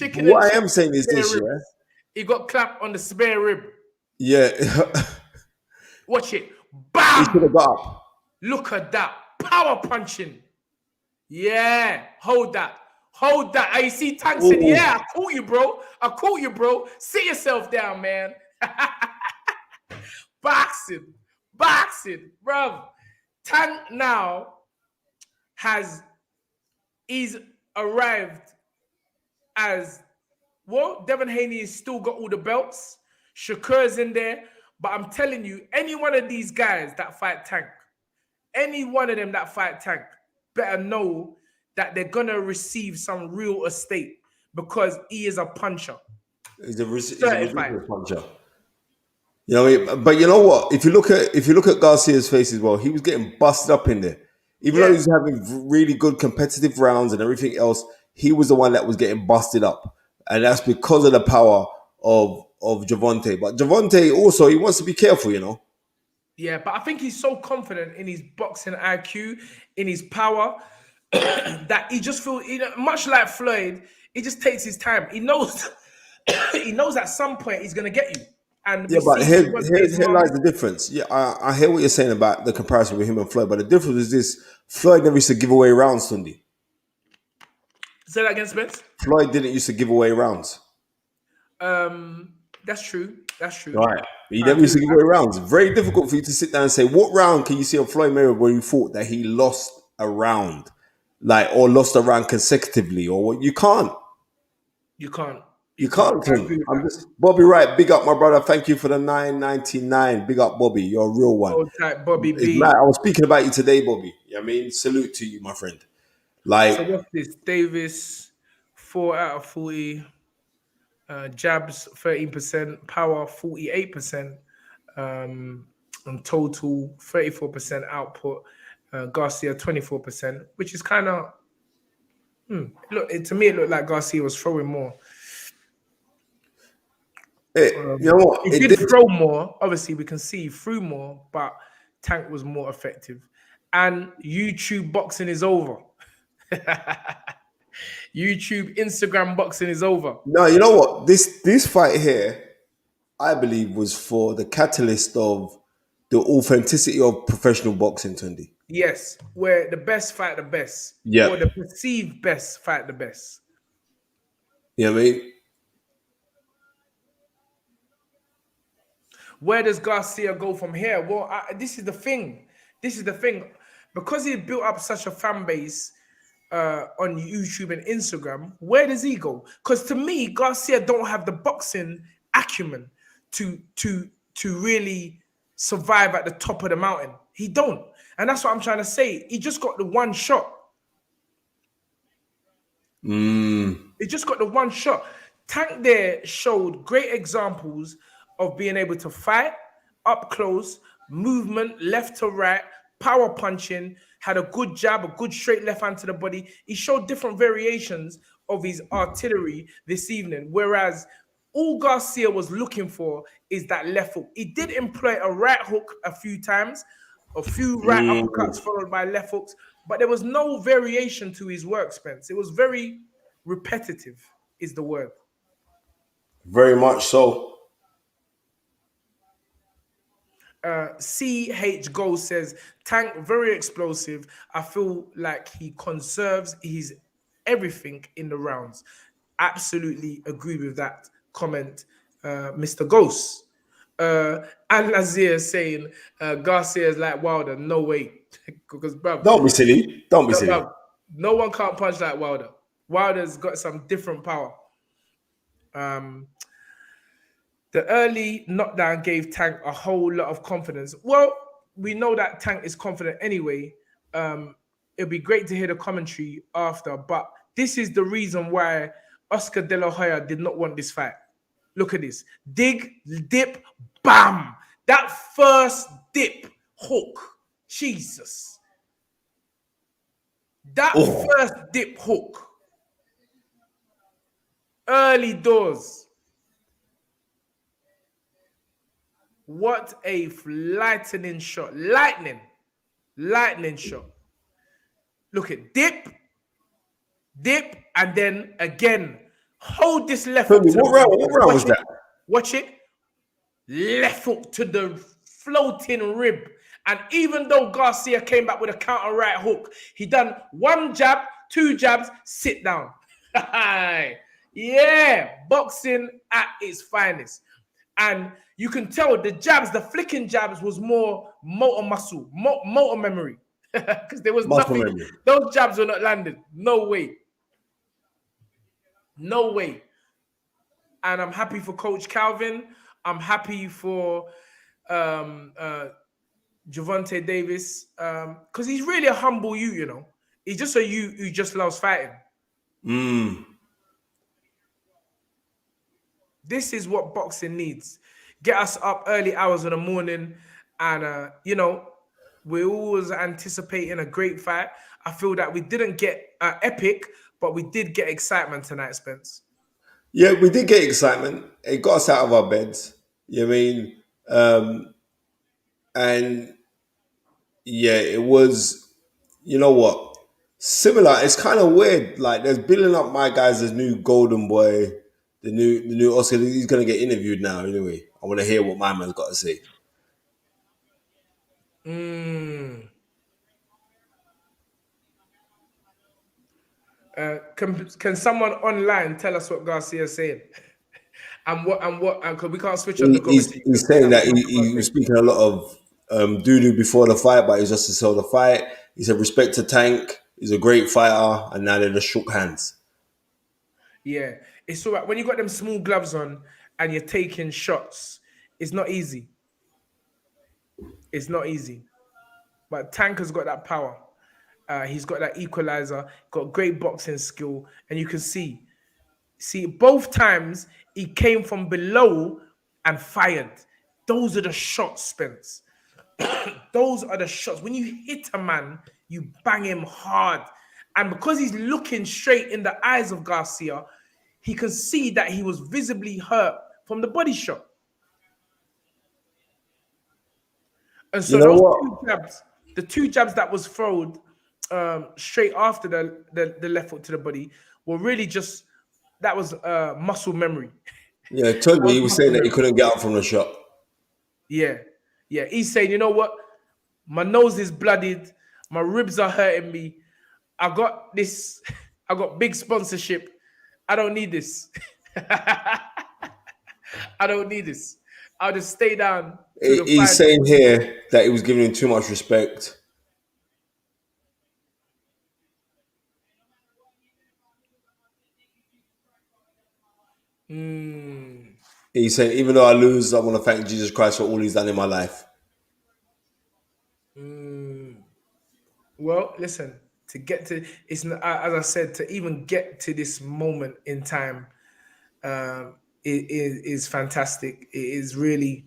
What I am saying is this, ribs. yeah. He got clapped on the spare rib. Yeah. Watch it. Bam! He should have got up. Look at that. Power punching. Yeah. Hold that. You see Tank said, yeah, I caught you, bro. Sit yourself down, man. Boxing, bruv. Tank now he's arrived as what? Devin Haney has still got all the belts. Shakur's in there. But I'm telling you, any one of these guys that fight Tank, any one of them that fight Tank, better know that they're going to receive some real estate because he is a puncher. He's a ridiculous puncher. You know, but you know what? If you look at Garcia's face as well, he was getting busted up in there. Even though he was having really good competitive rounds and everything else, he was the one that was getting busted up. And that's because of the power of Gervonta. But Gervonta also, he wants to be careful, you know. Yeah, but I think he's so confident in his boxing IQ, in his power, that he just feels, much like Floyd, he just takes his time. He knows at some point he's going to get you. And yeah, but here lies the difference. Yeah, I hear what you're saying about the comparison with him and Floyd, but the difference is this: Floyd never used to give away rounds, Sunday. Say that again, Spence. Floyd didn't used to give away rounds. That's true. Right. He never used to give away rounds. Very difficult for you to sit down and say, what round can you see on Floyd Mayweather where you thought that he lost a round? Or lost a round consecutively, or what? You can't. You can't. Bobby Wright, big up, my brother. Thank you for the $9.99. Big up, Bobby. You're a real one. Old type Bobby B. I was speaking about you today, Bobby. You know what I mean? Salute to you, my friend. So what's this? Davis, 4 out of 40. Jabs, 13%. Power, 48%. And total, 34% output. Garcia, 24%, which is kind of... to me, it looked like Garcia was throwing more. You know what? He did throw more. Obviously, we can see he threw more, but Tank was more effective. And YouTube boxing is over. YouTube, Instagram boxing is over. No, you know what? This fight here, I believe, was for the catalyst of the authenticity of professional boxing, Tundi. Yes, where the best fight the best. Yeah. Or the perceived best fight the best. You know what I mean? Where does Garcia go from here? Well, this is the thing. Because he built up such a fan base on YouTube and Instagram, where does he go? Because to me, Garcia don't have the boxing acumen to really survive at the top of the mountain. He don't. And that's what I'm trying to say. He just got the one shot. He just got the one shot. Tank there showed great examples of being able to fight up close, movement, left to right, power punching, had a good jab, a good straight left hand to the body. He showed different variations of his artillery this evening, whereas all Garcia was looking for is that left hook. He did employ a right hook a few times, a few right uppercuts followed by left hooks, but there was no variation to his work, Spence. It was very repetitive, is the word. Very much so. CH Gold says, Tank, very explosive. I feel like he conserves his everything in the rounds. Absolutely agree with that comment, Mr. Ghost. And Nazir saying Garcia is like Wilder. No way. Because, bruv, Don't be silly. Don't be silly. no one can't punch like Wilder. Wilder's got some different power. The early knockdown gave Tank a whole lot of confidence. Well, we know that Tank is confident anyway. It'll be great to hear the commentary after, but this is the reason why Oscar De La Hoya did not want this fight. Look at this. Dig, dip, bam. That first dip hook. Jesus. That first dip hook. Early doors. What a lightning shot. Lightning shot. Look at dip, and then again. Hold this left hook. What round was that? Watch it. Left hook to the floating rib. And even though Garcia came back with a counter right hook, he done one jab, two jabs, sit down. Yeah, boxing at its finest. And you can tell the jabs, the flicking jabs was more motor muscle, motor memory. Because there was Muscle nothing. memory. Those jabs were not landed. No way. No way. And I'm happy for Coach Calvin. I'm happy for Javante Davis. Because he's really a humble youth, you know. He's just a youth who just loves fighting. This is what boxing needs. Get us up early hours of the morning. And, you know, we're always anticipating a great fight. I feel that we didn't get epic, but we did get excitement tonight, Spence. Yeah, we did get excitement. It got us out of our beds. You know what I mean? And yeah, it was, you know what? Similar. It's kind of weird. Like there's building up my guys as new golden boy, the new Oscar. He's gonna get interviewed now anyway. I want to hear what my man's got to say. Can someone online tell us what Garcia is saying? and because we can't switch on the commentary. He's saying that he was speaking a lot of doo-doo before the fight, but he's just to sell the fight. He said respect to Tank. He's a great fighter, and now they just shook hands. Yeah, it's all right. When you got them small gloves on and you're taking shots, it's not easy. It's not easy. But Tank has got that power. He's got that equalizer, got great boxing skill, and you can see both times he came from below and fired. Those are the shots, Spence. Those are the shots. When you hit a man, you bang him hard. And because he's looking straight in the eyes of Garcia, he can see that he was visibly hurt from the body shot. And so the two jabs that was thrown straight after the left foot to the body were really just, that was muscle memory. Yeah, totally. He was saying that he couldn't get up from the shot. Yeah. He's saying, you know what? My nose is bloodied. My ribs are hurting me. I got this. I got big sponsorship. I don't need this. I don't need this. I'll just stay down. He's saying here that he was giving him too much respect. He's saying, even though I lose, I want to thank Jesus Christ for all he's done in my life. Well, listen, to get to, it's as I said, to even get to this moment in time is fantastic. It is really,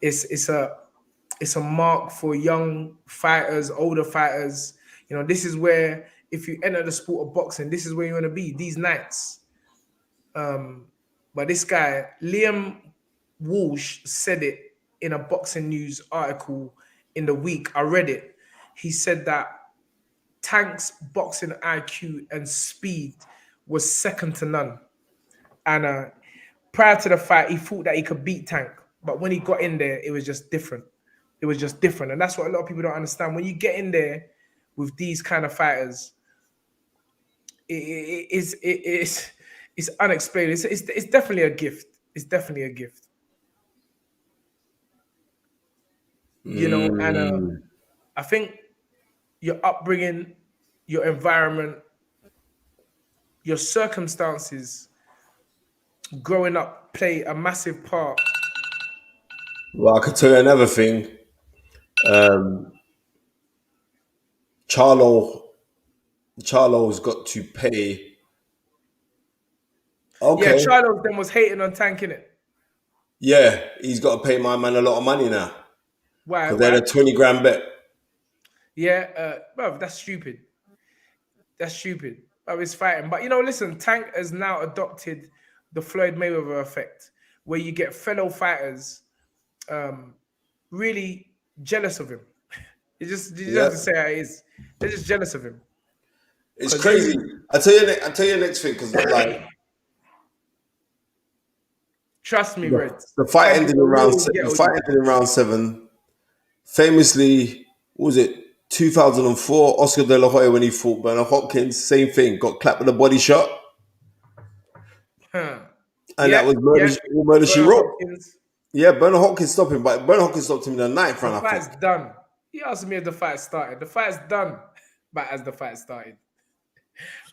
it's a mark for young fighters, older fighters. You know, this is where, if you enter the sport of boxing, this is where you want to be, these nights. But this guy, Liam Walsh, said it in a Boxing News article in the week. I read it. He said that Tank's boxing IQ and speed was second to none. And prior to the fight, he thought that he could beat Tank, but when he got in there, it was just different. It was just different, and that's what a lot of people don't understand. When you get in there with these kind of fighters, it's unexplained. It's definitely a gift. It's definitely a gift. And I think your upbringing, your environment, your circumstances growing up play a massive part. Well, I could tell you another thing. Charlo, Charlo's got to pay. Yeah, Okay, Charlo then was hating on Tank in it. yeah, he's got to pay my man a lot of money now Why? because they're a Why? 20 grand bet. Yeah, bro, that's stupid. That's stupid. Bro, it's fighting. But listen, Tank has now adopted the Floyd Mayweather effect, where you get fellow fighters um, really jealous of him. You just have Yeah, to say how it is. They're just jealous of him. it's Because crazy. I tell you next thing because like trust me, the, Reds. the fight Tank is ended a in real the ghetto fight youth. ended in round 7. Famously, what was it 2004? Oscar De La Hoya when he fought Bernard Hopkins, same thing. Got clapped with a body shot, Huh. and that Yeah, was yeah. Murder She Bernard Wrote. Hopkins, Yeah, Bernard Hopkins stopped him, but Bernard Hopkins stopped him in the ninth the round, I think. fight's done. He asked me if the fight started. The fight's done. But as the fight started.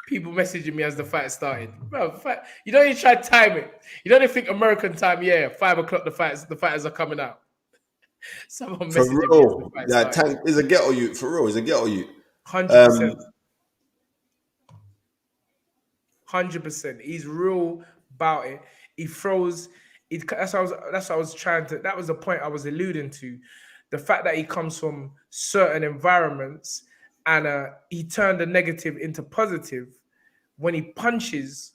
People messaging me as the fight started. Bro, you don't even try to time it. You don't even think American time, 5 o'clock the fighters are coming out. Someone For messaging me as the real, fight that started. Tank is a ghetto youth. For real, he's a ghetto youth. 100%. 100%. He's real about it. He throws. That's what I was trying to. That was the point I was alluding to. The fact that he comes from certain environments and he turned the negative into positive when he punches.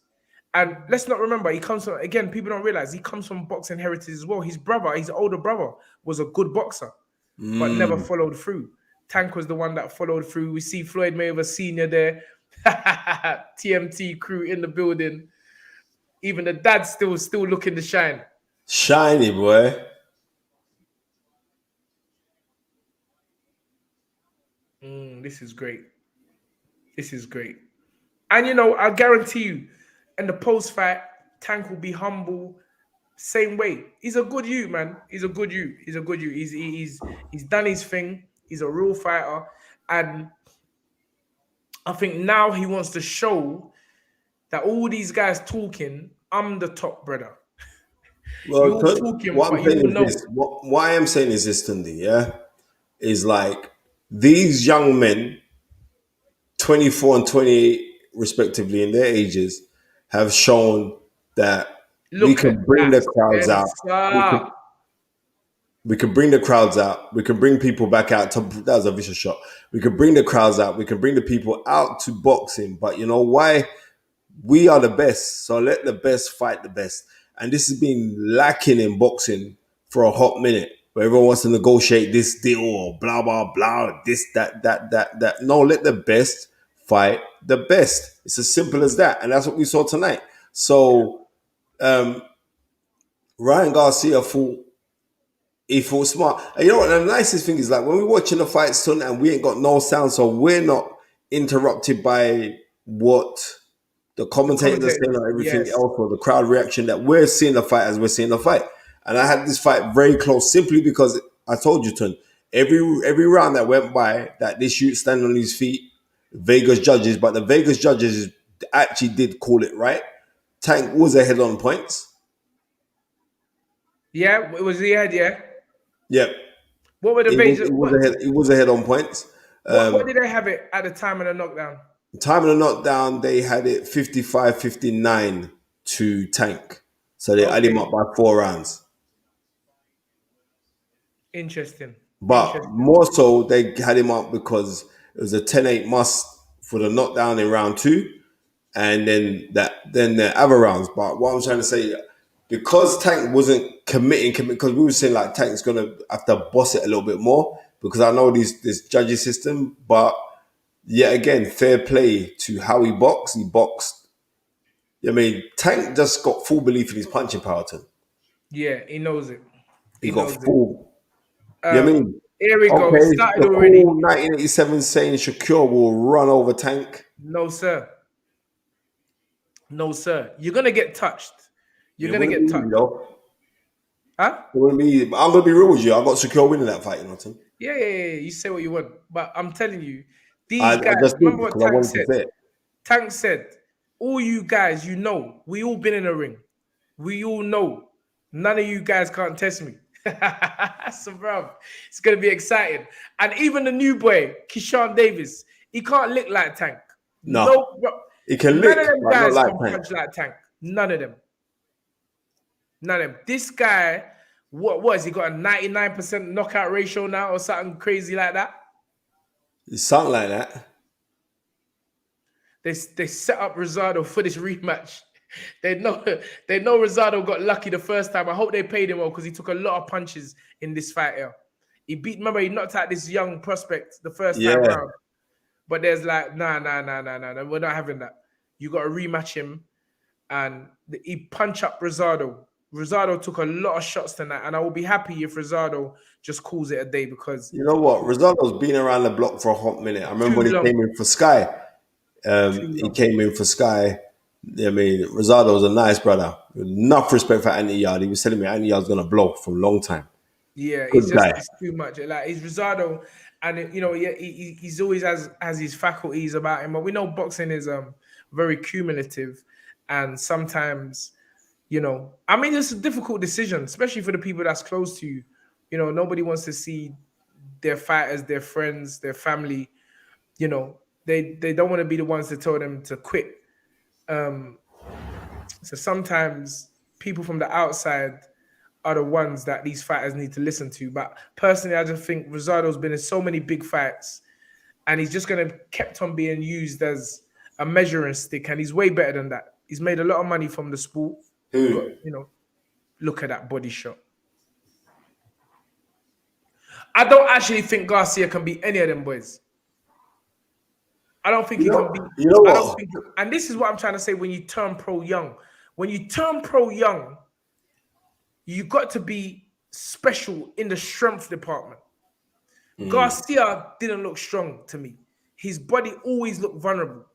And let's not remember, he comes from, again, people don't realize he comes from boxing heritage as well. His brother, his older brother, was a good boxer, but never followed through. Tank was the one that followed through. We see Floyd Mayweather Sr. there, TMT crew in the building. Even the dad's still looking to shine. Shiny boy. This is great. This is great. And I guarantee you, in the post fight, Tank will be humble. Same way. He's a good you, man. He's a good you. He's a good you. He's done his thing. He's a real fighter. And I think now he wants to show that all these guys talking, I'm the top brother. Well, You're talking, what I'm but you saying will is know. this. What I am saying is this, Tunde, yeah? Is like these young men, 24 and 28 respectively in their ages, have shown that we Look can at bring that, the crowds out. Spencer. We can bring the crowds out. We can bring people back out. That was a vicious shot. We can bring the crowds out. We can bring the people out to boxing. But you know why? We are the best. So let the best fight the best. And this has been lacking in boxing for a hot minute, where everyone wants to negotiate this deal or blah, blah, blah, this, that. No, let the best fight the best. It's as simple as that. And that's what we saw tonight. So Ryan Garcia fought. He fought smart. And you know what? The nicest thing is like when we're watching the fight, son, and we ain't got no sound, so we're not interrupted by what the The commentators are saying commentators, or everything yes. else or the crowd reaction that we're seeing the fight as we're seeing the fight. And I had this fight very close simply because I told you, Ton, every round that went by that this shoot standing on his feet, Vegas judges, but the Vegas judges actually did call it right. Tank was ahead on points. Yeah, it was the head, yeah. Yep. What were the Vegas? It was ahead. It was ahead on points. What did they have it at the time of the knockdown? Time of the knockdown, they had it 55-59 to Tank. So they had him Okay. up by 4 rounds. Interesting. But more so, they had him up because it was a 10-8 must for the knockdown in round 2. And then the other rounds. But what I'm trying to say, because Tank wasn't committing, because we were saying like Tank's going to have to boss it a little bit more because I know this judging system, but yet again, fair play to how he boxed. He boxed. I mean, Tank just got full belief in his punching power. To him. Yeah, he knows it. He He got knows it. full. You know what I mean? Here we go. It Okay, started the already. cool 1987 saying Shakur will run over Tank. No, sir. No, sir. You're gonna get touched. You're It gonna wouldn't get be easy, touched. though. Huh? It wouldn't be easy. But I'm gonna be real with you. I got Shakur winning that fight, you know, Tim. Yeah. You say what you want, but I'm telling you, I, these I guys. just did Remember what because I Tank wanted to said? say it. Tank said, "All you guys, you know, we all been in a ring. We all know. None of you guys can't test me." So, bro, it's gonna be exciting. And even the new boy, Keyshawn Davis, he can't lick like Tank. No, No, bro, it can none of lick, them but not guys like can Tank. punch like Tank. None of them. None of them. This guy, what has he got a 99% knockout ratio now or something crazy like that? It's something like that. They set up Rosado for this rematch. They know Rosado got lucky the first time. I hope they paid him well because he took a lot of punches in this fight here. Remember, he knocked out this young prospect the first time Yeah. round. But there's like, nah, we're not having that. You got to rematch him. And he punch up Rosado. Rosado took a lot of shots tonight, and I will be happy if Rosado just calls it a day because You know what? Rosado's been around the block for a hot minute. I remember too when he long, came in for Sky. too He long. came in for Sky. I mean, Rosado's a nice brother. Enough respect for Anthony Yard. He was telling me Anthony Yard's gonna blow for a long time. Yeah, Good guy. it's too much. Like he's Rosado, and he's always has his faculties about him. But we know boxing is very cumulative, and sometimes I mean it's a difficult decision, especially for the people that's close to you. Nobody wants to see their fighters, their friends, their family. They don't want to be the ones to tell them to quit. Um, so sometimes people from the outside are the ones that these fighters need to listen to. But personally, I just think Rosado's been in so many big fights, and he's just gonna kept on being used as a measuring stick, and he's way better than that. He's made a lot of money from the sport. Got Who? look at that body shot. I don't actually think Garcia can beat any of them boys. I don't think he can beat. You know I don't what? think, and this is what I'm trying to say. When you turn pro young, when you turn pro young, you got to be special in the strength department. Garcia didn't look strong to me. His body always looked vulnerable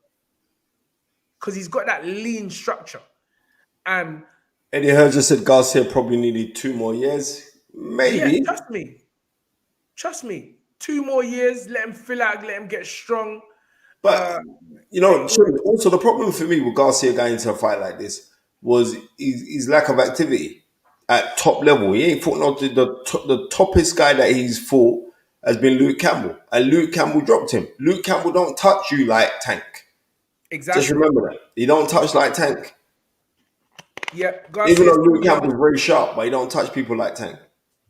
because he's got that lean structure. And Eddie Hearn just said Garcia probably needed 2 more years. yeah, Maybe. trust me. 2 more years, let him fill out, let him get strong. But also the problem for me with Garcia going into a fight like this was his lack of activity at top level. He ain't fought not the toppest guy that he's fought has been Luke Campbell, and Luke Campbell dropped him. Luke Campbell don't touch you like Tank. Just Exactly. remember that he don't touch like Tank. Yeah, Even Garcia though is too Luke young. Campbell's very sharp, but he don't touch people like Tank.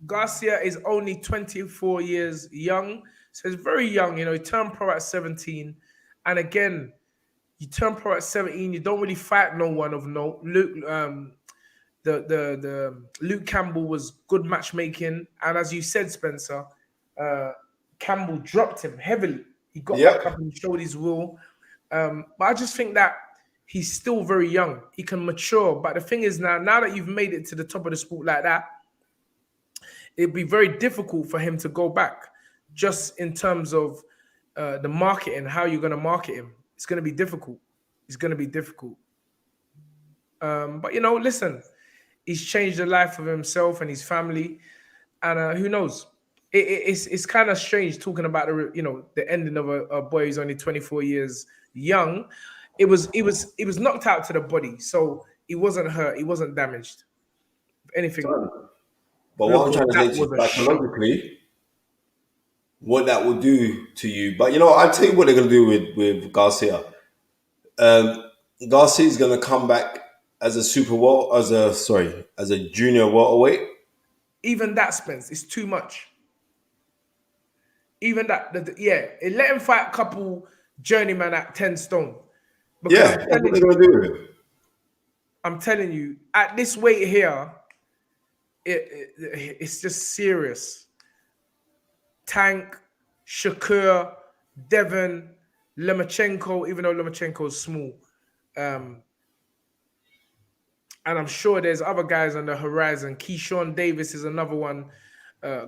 Garcia is only 24 years young, so he's very young. He turned pro at 17, and again, you turn pro at 17. You don't really fight no one of note. The Luke Campbell was good matchmaking, and as you said, Spencer, Campbell dropped him heavily. He got back up Yep. and showed his will. But I just think that he's still very young. He can mature. But the thing is now that you've made it to the top of the sport like that, it'd be very difficult for him to go back just in terms of the marketing, how you're going to market him. It's going to be difficult. It's going to be difficult. But listen, he's changed the life of himself and his family, and who knows? It's kind of strange talking about the ending of a boy who's only 24 years young. It was knocked out to the body, so he wasn't hurt, he wasn't damaged. If anything, But what I'm look, trying to that say to you, was a shock. psychologically, what that will do to you. But I'll tell you what they're going to do with Garcia. Um, Garcia is going to come back as a as a junior welterweight. Even that, Spence, is too much. Even that, yeah, let him fight a couple journeyman at 10 stone. Because Yeah, that's what they're going to do with him. I'm telling you, at this weight here, it's just serious. Tank, Shakur, Devon, Lomachenko, even though Lomachenko is small, um, and I'm sure there's other guys on the horizon. Keyshawn Davis is another one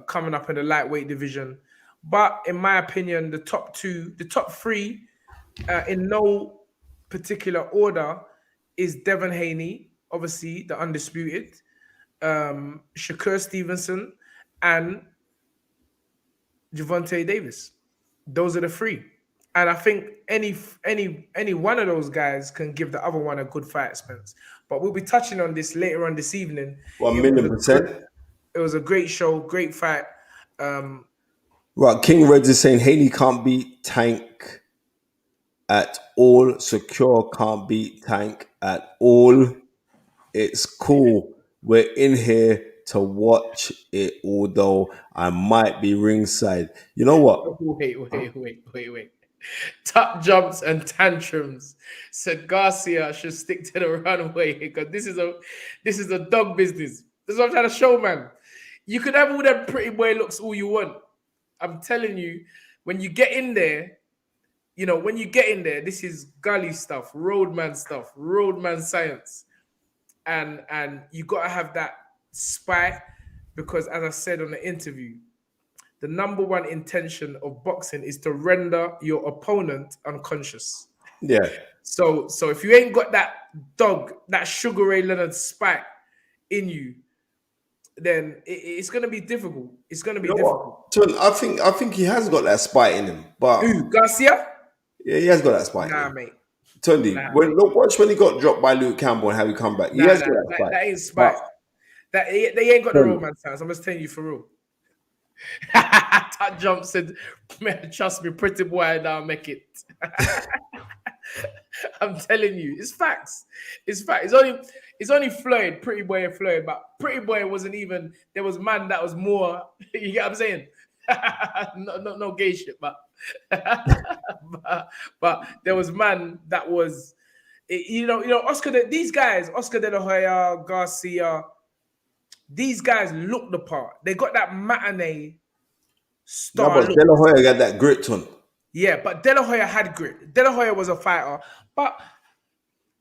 coming up in the lightweight division. But in my opinion, the top three, in no particular order, is Devin Haney, obviously the undisputed, Shakur Stevenson, and Javante Davis. Those are the three. And I think any one of those guys can give the other one a good fight, Spence. But we'll be touching on this later on this evening. One It was million a great, percent. it was a great show, great fight. Um, Right, King Reds is saying Haney can't beat Tank at all. Secure can't beat Tank at all. It's cool. We're in here to watch it, although I might be ringside. You know what? wait. Top jumps and tantrums. Said Garcia should stick to the runway because this is a dog business. That's what I'm trying to show, man. You could have all them pretty boy looks all you want. I'm telling you, when you get in there, this is gully stuff, roadman stuff, roadman science. And you gotta have that spite because, as I said on the interview, the number one intention of boxing is to render your opponent unconscious. Yeah. So if you ain't got that dog, that Sugar Ray Leonard spite in you, then it's gonna be difficult. It's gonna be You know difficult. what? Tun, I think he has got that spite in him, but Who, Garcia? yeah, he has got that spite in Nah, him. mate. Tundi, Nah, when look, watch when he got dropped by Luke Campbell and how he come back. He nah, has nah. got that spite. That ain't But spite. They ain't got the Tun, romance fans. I'm just telling you for real. That jump said, man, trust me, pretty boy, I'll make it. I'm telling you, it's facts. It's fact. It's only Floyd, Pretty Boy and Floyd, but Pretty Boy wasn't even. There was man that was more. You get what I'm saying? No gay shit, but but there was man that was. Oscar. These guys, Oscar De La Hoya, Garcia. These guys look the part. They got that matinee no, star but look. De La Hoya got that grit, Tun. Yeah, but De La Hoya had grit. De La Hoya was a fighter. But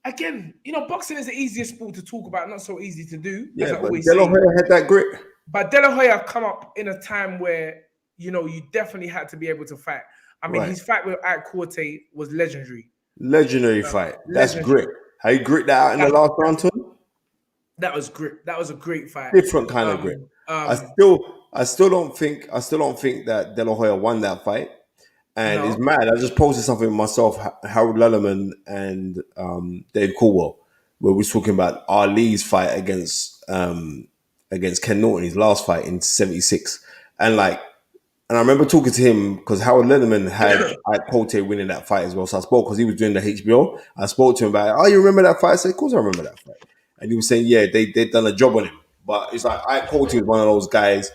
again, boxing is the easiest sport to talk about, not so easy to do, as Yeah, I but always De La say. Hoya had that grit. But De La Hoya come up in a time where, you definitely had to be able to fight. I mean, Right. his fight with Ike Corte was legendary. Legendary fight. That's Legendary. grit. How you grit that out in the last round, Tun? That was grit. That was a great fight. Different kind of grit. I still don't think that De La Hoya won that fight. And it's No. mad. I just posted something myself, Harold Lellerman and Dave Caldwell, where we was talking about Ali's fight against Ken Norton, his last fight in '76, and I remember talking to him because Howard Lederman had Cote winning that fight as well. So I spoke because he was doing the HBO. I spoke to him about, oh, you remember that fight? I said, of course I remember that fight. And he was saying, yeah, they'd done a job on him. But it's like, Ike Cote was one of those guys.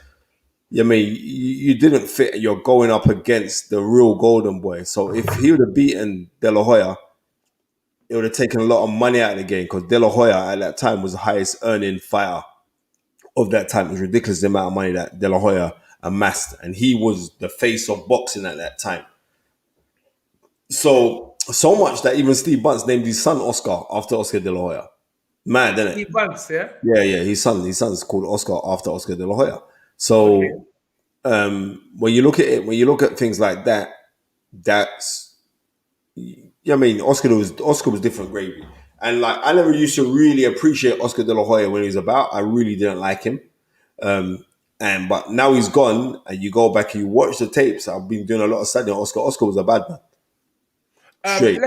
I mean, you didn't fit. You're going up against the real Golden Boy. So if he would have beaten De La Hoya, it would have taken a lot of money out of the game because De La Hoya at that time was the highest earning fighter of that time. It was ridiculous the amount of money that De La Hoya amassed, and he was the face of boxing at that time. So much that even Steve Bunce named his son Oscar after Oscar De La Hoya. Mad, isn't He it? bugs, yeah? Yeah. His son's called Oscar after Oscar De La Hoya. Okay. So when you look at it, when you look at things like that, that's I mean, Oscar was different gravy. And I never used to really appreciate Oscar De La Hoya when he was about. I really didn't like him. But now he's gone, and you go back and you watch the tapes. I've been doing a lot of studying. Oscar was a bad man. Straight.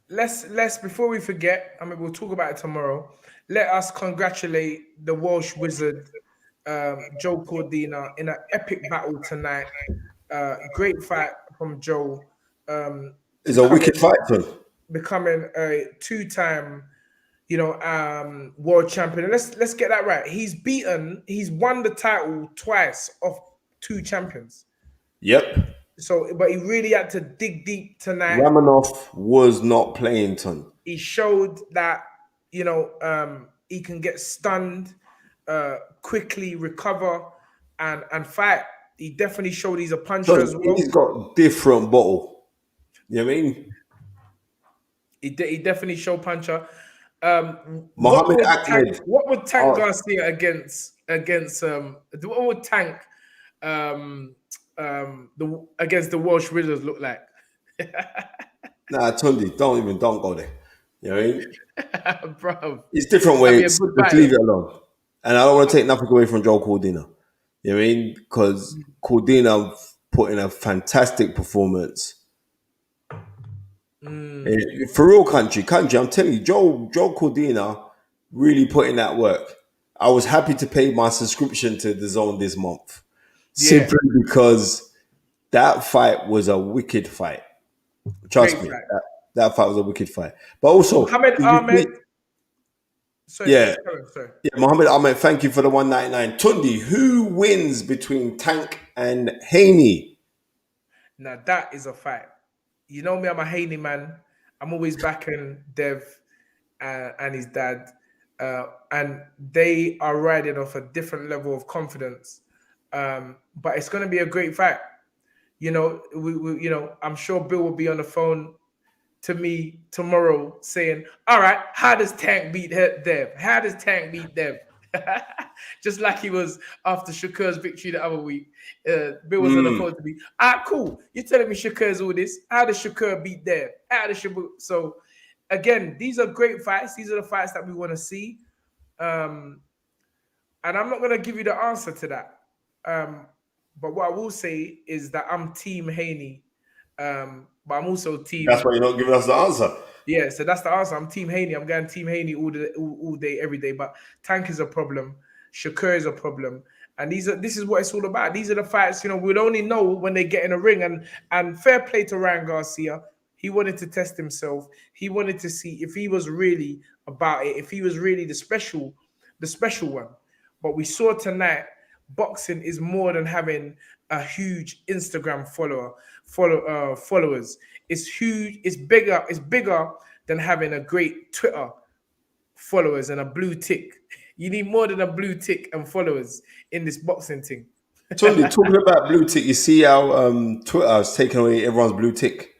Let's before we forget, I mean, we'll talk about it tomorrow. Let us congratulate the Welsh wizard, Joe Cordina, in an epic battle tonight. Great fight from Joe. It's a wicked fight for him. Becoming a two-time, world champion. And let's get that right. He's won the title twice of two champions. Yep. So, but he really had to dig deep tonight. Ramanov was not playing, Ton. He showed that, he can get stunned, quickly recover, and fight. He definitely showed he's a puncher as well. He's got different bottle. You know what I mean? He definitely show puncher. Mohammed Ahmed. What would Tank Oh, Garcia against what would Tank against the Welsh Riddlers look like? nah, Tundi, don't go there. You know what I mean? Bro, It's different that'd be a weights. good Just leave battle. it alone. And I don't want to take nothing away from Joe Cordina. You know what I mean? Because Cordina put in a fantastic performance. For real country, I'm telling you, Joe Cordina really put in that work. I was happy to pay my subscription to the Zone this month. Yeah, Simply because that fight was a wicked fight. great Trust me, fight. that fight was a wicked fight. But also, Mohammed did you Ahmed. see? Sorry, Yeah, sorry. yeah, Mohammed Ahmed, thank you for the 199. Tundi, who wins between Tank and Haney? Now that is a fight. You know me, I'm a Haney man. I'm always backing Dev and his dad, and they are riding off a different level of confidence. But it's going to be a great fight. I'm sure Bill will be on the phone to me tomorrow saying, "All right, how does Tank beat Dev? How does Tank beat Dev?" Just like he was after Shakur's victory the other week. Bill was on the phone to me. Cool. You're telling me Shakur's all this. How does Shakur beat Dev? How does Shakur? So, again, these are great fights. These are the fights that we want to see. And I'm not going to give you the answer to that. But what I will say is that I'm Team Haney. But I'm also That's Team. why you're not giving us the answer. Yeah, so that's the answer. I'm Team Haney. I'm going Team Haney all day, every day. But Tank is a problem. Shakur is a problem. And this is what it's all about. These are the fights, we'd only know when they get in a ring. And fair play to Ryan Garcia. He wanted to test himself. He wanted to see if he was really about it, if he was really the special one. But we saw tonight, boxing is more than having a huge Instagram followers. It's huge. It's bigger than having a great Twitter followers and a blue tick. You need more than a blue tick and followers in this boxing thing. Tundi, talking about blue tick, you see how Twitter has taken away everyone's blue tick?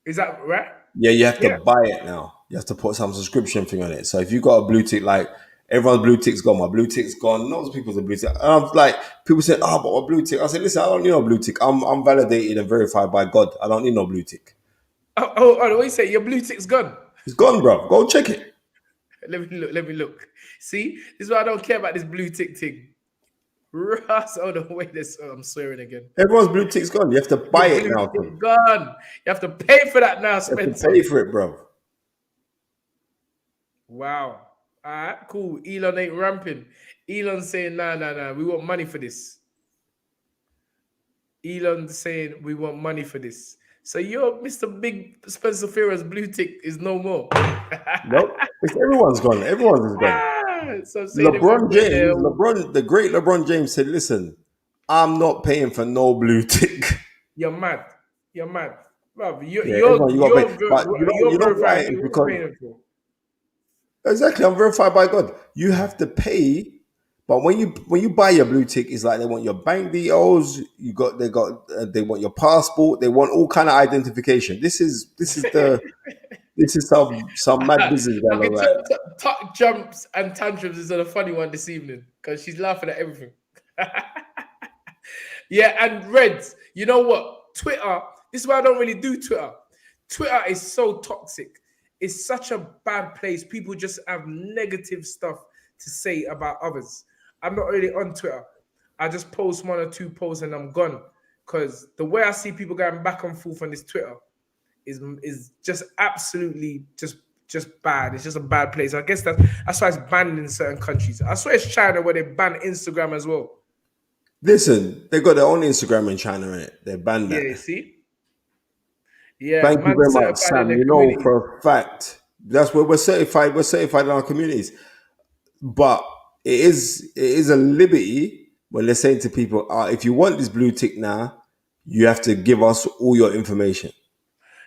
Is that right? Yeah, you have to Yeah. buy it now. You have to put some subscription thing on it. So if you got a blue tick, like everyone's blue tick's gone, my blue tick's gone. Lots of people's a blue tick. And I'm like, people say, "Oh, but a blue tick." I said, "Listen, I don't need no blue tick. I'm validated and verified by God. I don't need no blue tick. Oh, what you say? Your blue tick's gone. It's gone, bro. Go check it." Let me look. See, this is why I don't care about this blue tick thing. Russ, wait, I'm swearing again. Everyone's blue tick's gone. You have to buy Your it blue now. tick gone. You have to pay for that now, You have to Spencer. pay for it, bro. Wow. All right, cool. Elon ain't ramping. Elon's saying, nah. We want money for this. Elon's saying we want money for this. So your Mr. Big Spencer Farrell's blue tick is no more. Nope. It's everyone's gone. Everyone's is gone. So I'm saying the great LeBron James said, "Listen, I'm not paying for no blue tick." You're mad. Bro, Yeah, everyone, you got to pay. But you're you know why? verified. It's What you because paying for? exactly, I'm verified by God. You have to pay, but when you buy your blue tick, it's like they want your bank details. They want your passport. They want all kind of identification. This is some mad business going Okay, on, right? Tuck jumps and tantrums is a funny one this evening because she's laughing at everything. Yeah, and Reds, you know what? Twitter, this is why I don't really do Twitter. Twitter is so toxic. It's such a bad place. People just have negative stuff to say about others. I'm not really on Twitter. I just post one or two posts and I'm gone. Because the way I see people going back and forth on this Twitter is just absolutely just bad. It's just a bad place. I guess that's why it's banned in certain countries. I swear it's China where they ban Instagram as well. Listen, they got their own Instagram in China, innit? They banned Yeah, that. you see? Yeah, Thank you man very much, certified in Sam. their You know community. for a fact that's where we're certified. We're certified in our communities, but it is a liberty when they're saying to people, if you want this blue tick now, you have to give us all your information.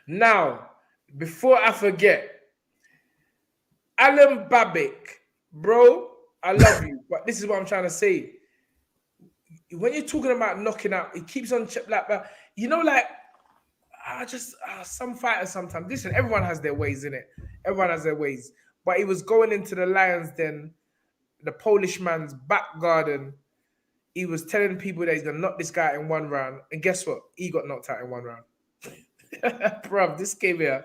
Now, before I forget, Alan Babbitt, bro, I love you, but this is what I'm trying to say. When you're talking about knocking out, it keeps on like, like Just some fighters sometimes. Listen, everyone has their ways in it. Everyone has their ways. But he was going into the Lions Den, the Polish man's back garden. He was telling people that he's gonna knock this guy in one round, and guess what? He got knocked out in one round. Bruv, this came here.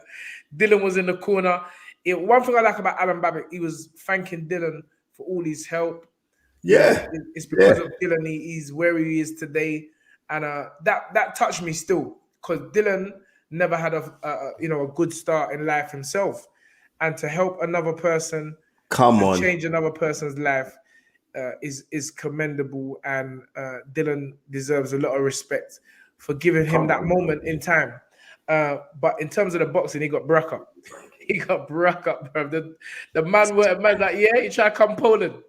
Dylan was in the corner. One thing I like about Alan Babbitt, he was thanking Dylan for all his help. Yeah. It's because of Dylan he's where he is today, and that touched me still, because Dylan never had a good start in life himself, and to help another person, change another person's life is commendable, and Dylan deserves a lot of respect for giving him that moment in time. But in terms of the boxing, he got broke up. He got broke up, bro. The man's like, yeah, you try to come Poland.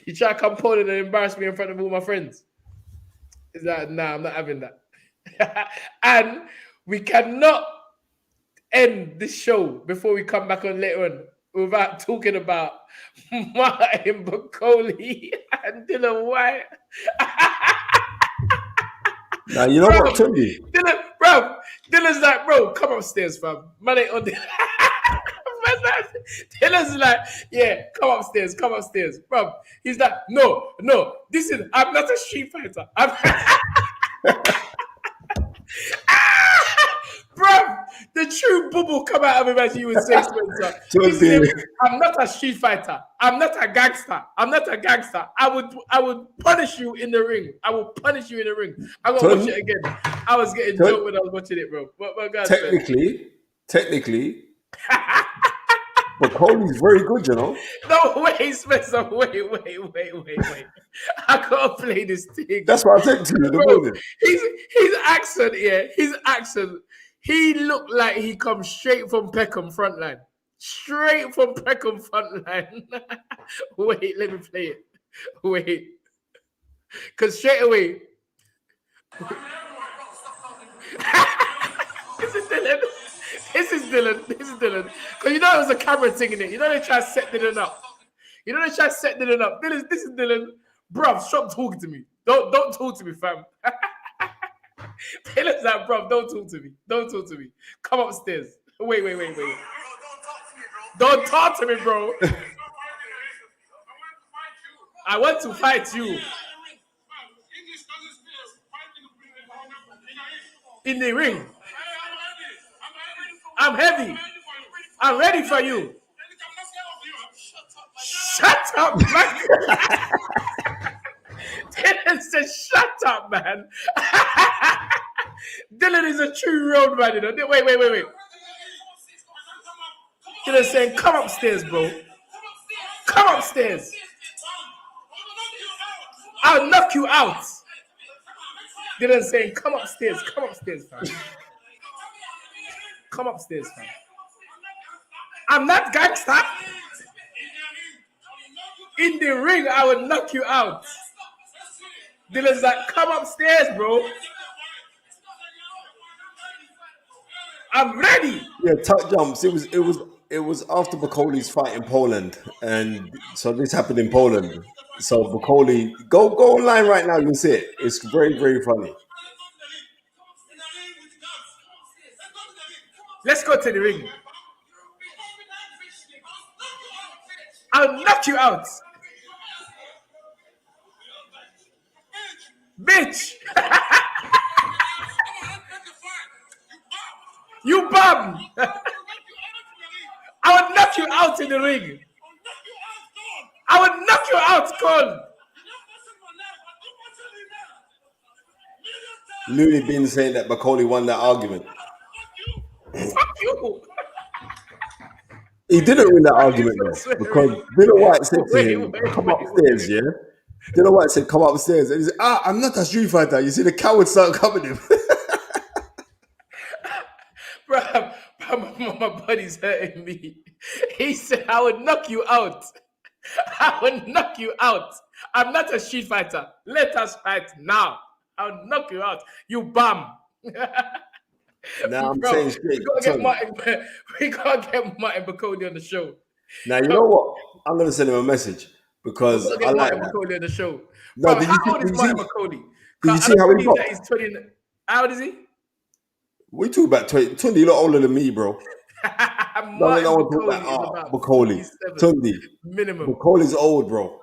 You try to come Poland and embarrass me in front of all my friends. Is that, nah, I'm not having that. And we cannot end this show before we come back on later on without talking about Martin Bacoli and Dylan White. Now, you know what, Tunde? Dylan's like, bro, come upstairs, fam. Man ain't on there. Dylan's like, yeah, come upstairs. Bro, he's like, no, I'm not a street fighter. Bro, the true bubble come out of him, as you would say, Spencer. I'm not a street fighter. I'm not a gangster. I would punish you in the ring. I'm gonna watch it again. I was getting joked when I was watching it, bro. But God, technically, Bacoli's very good, you know. No, wait, Spencer. Wait. I can't play this thing. That's what I said to you. Bro, his accent, he looked like he comes straight from Peckham frontline. Wait, let me play it. Wait. Because straight away. This is Dylan. Because you know it was a camera thing in it. You know they try to set Dylan up. This is Dylan. Bruv, stop talking to me. Don't talk to me, fam. Dylan's like, bruv, don't talk to me. Come upstairs. Wait. Don't talk to me, bro. I want to fight you. In the ring. I'm heavy. I'm ready for you. Shut up, man. Dylan said, shut up, man. Dylan is a true road man, you know. Wait. Dylan saying, come upstairs, bro. Come upstairs. I'll knock you out. Dylan saying, come upstairs, fam. Come upstairs, fam. I'm not gangster. In the ring, I will knock you out. Dylan's like, come upstairs, bro. I'm ready. Yeah, tuck jumps. It was after Bacoli's fight in Poland, and so this happened in Poland. So Bacoli, go online right now. You'll see it. It's very, very funny. Let's go to the ring. I'll knock you out. Bitch. You bum. I would knock you out in the ring. I would knock you out, Con. Looney been saying that Bacoli won that argument. Fuck you. He didn't win that argument though, because Dylan White said to him, "Come upstairs, yeah." Dylan White said, "Come upstairs," and he said, "I'm not a street fighter." You see, the coward start coming him. Bro, my buddy's hurting me. He said, "I would knock you out. I would knock you out. I'm not a street fighter. Let us fight now. I'll knock you out. You bum." Now I'm saying straight. We gotta get Martin Bacoli on the show. Now you know what? I'm gonna send him a message because I like Martin Bacoli on the show. No, Bro, how old is Martin Bacoli? Did you see how he got? He's 20. How old is he? We talk about 20. Tundi, you lot older than me, bro. Doesn't Martin no one talk like, Bacoli is about Bacoli. 47 Tundi. minimum. Bacoli's old, bro.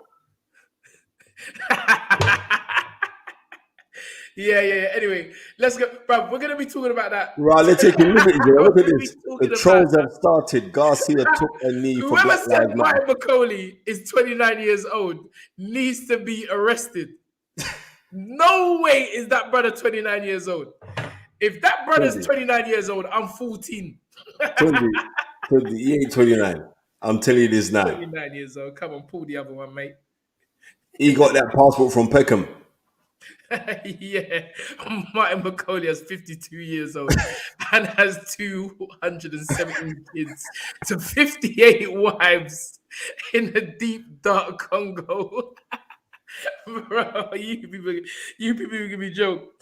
Yeah. Anyway, let's go, bro. We're gonna be talking about that. Right, they're taking liberties. You know? We're Look at gonna be this. The talking about trolls have started. Garcia took a knee for whoever Black said Lives Matter. Martin Bacoli is 29 years old needs to be arrested. No way is that brother 29 years old. If that brother's 29 years old, I'm 14. Tundi, he ain't 29. I'm telling you this now. 29 years old. Come on, pull the other one, mate. He got that passport from Peckham. Yeah, Martin Bacoli is 52 years old and has 217 kids to 58 wives in the deep dark Congo. Bro, you people give me joke.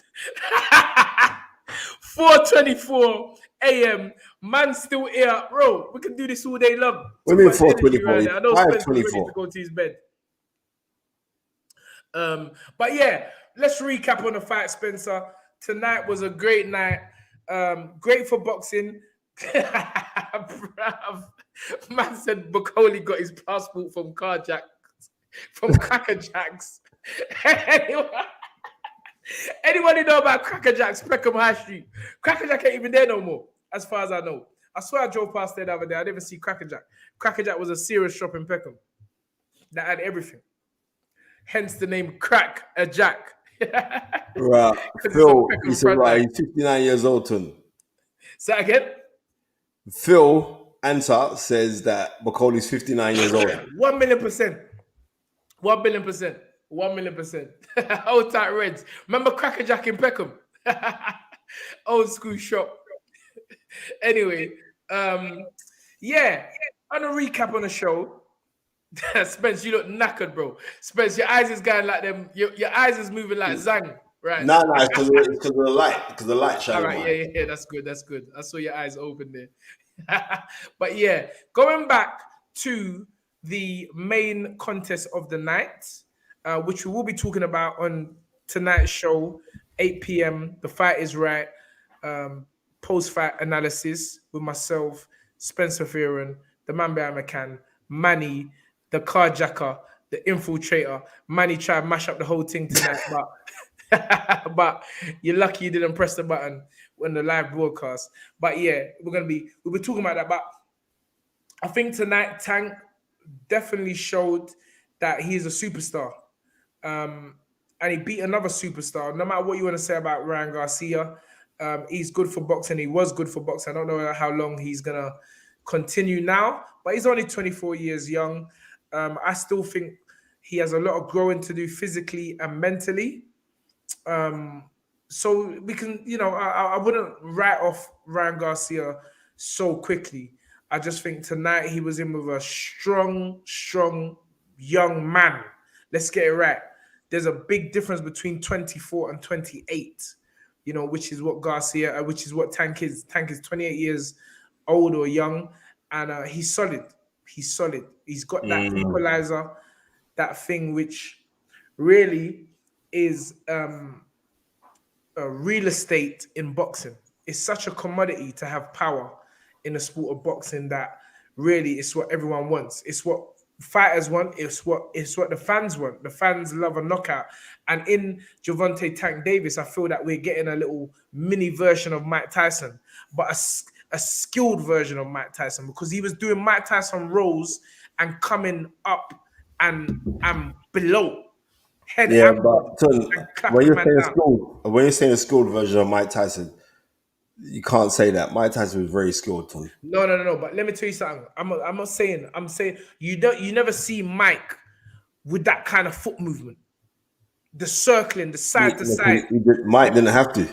4:24 a.m. Man still here, bro. We can do this all day long. What Too do you mean much energy 424? right It's now. I know Spencer's ready 524. to go to his bed. But yeah, let's recap on the fight, Spencer. Tonight was a great night. Great for boxing. Bruv. Man said Bacoli got his passport from Cracker Jacks. Anyone who know about Cracker Jacks, Peckham High Street? Cracker Jack ain't even there no more, as far as I know. I swear I drove past there the other day. I didn't even see Cracker Jack. Cracker Jack was a serious shop in Peckham that had everything. Hence the name Crack a Jack. Right. Phil, he said, right, he's 59 years old, Tun. Say that again? Phil Answer says that Bacoli's 59 years old. 1,000,000%. 1,000,000%. 1,000,000%. Old tight Reds. Remember Cracker Jack in Peckham? Old school shop. Anyway, yeah. On a recap on the show, Spence, you look knackered, bro. Spence, your eyes is going like them. Your eyes is moving like Zang, right? No, it's because of the light. Because the light shining. All right, yeah. That's good. I saw your eyes open there. But yeah, going back to the main contest of the night, which we will be talking about on tonight's show, 8 p.m. The Fight is Right. Post-fight analysis with myself, Spencer Fearon, the man behind McCann, Manny, the carjacker, the infiltrator. Manny tried to mash up the whole thing tonight, but you're lucky you didn't press the button when the live broadcast. But yeah, we'll be talking about that. But I think tonight Tank definitely showed that he's a superstar. And he beat another superstar. No matter what you want to say about Ryan Garcia, he's good for boxing. He was good for boxing. I don't know how long he's gonna continue now, but he's only 24 years young. I still think he has a lot of growing to do physically and mentally. So we can, I wouldn't write off Ryan Garcia so quickly. I just think tonight he was in with a strong young man. Let's get it right. There's a big difference between 24 and 28, which is what Garcia, which is what Tank is. Tank is 28 years old or young, and he's solid. He's solid. He's got that equalizer, that thing which really is real estate in boxing. It's such a commodity to have power in the sport of boxing that really it's what everyone wants. It's what fighters want. It's what the fans want. The fans love a knockout. And in Gervonta Tank Davis, I feel that we're getting a little mini version of Mike Tyson, but a skilled version of Mike Tyson, because he was doing Mike Tyson rolls and coming up and below. Head but when you're saying a skilled version of Mike Tyson, you can't say that. Mike Tyson was very skilled, Ton. No. But let me tell you something. I'm saying you never see Mike with that kind of foot movement, the circling, the side to side. Mike didn't have to.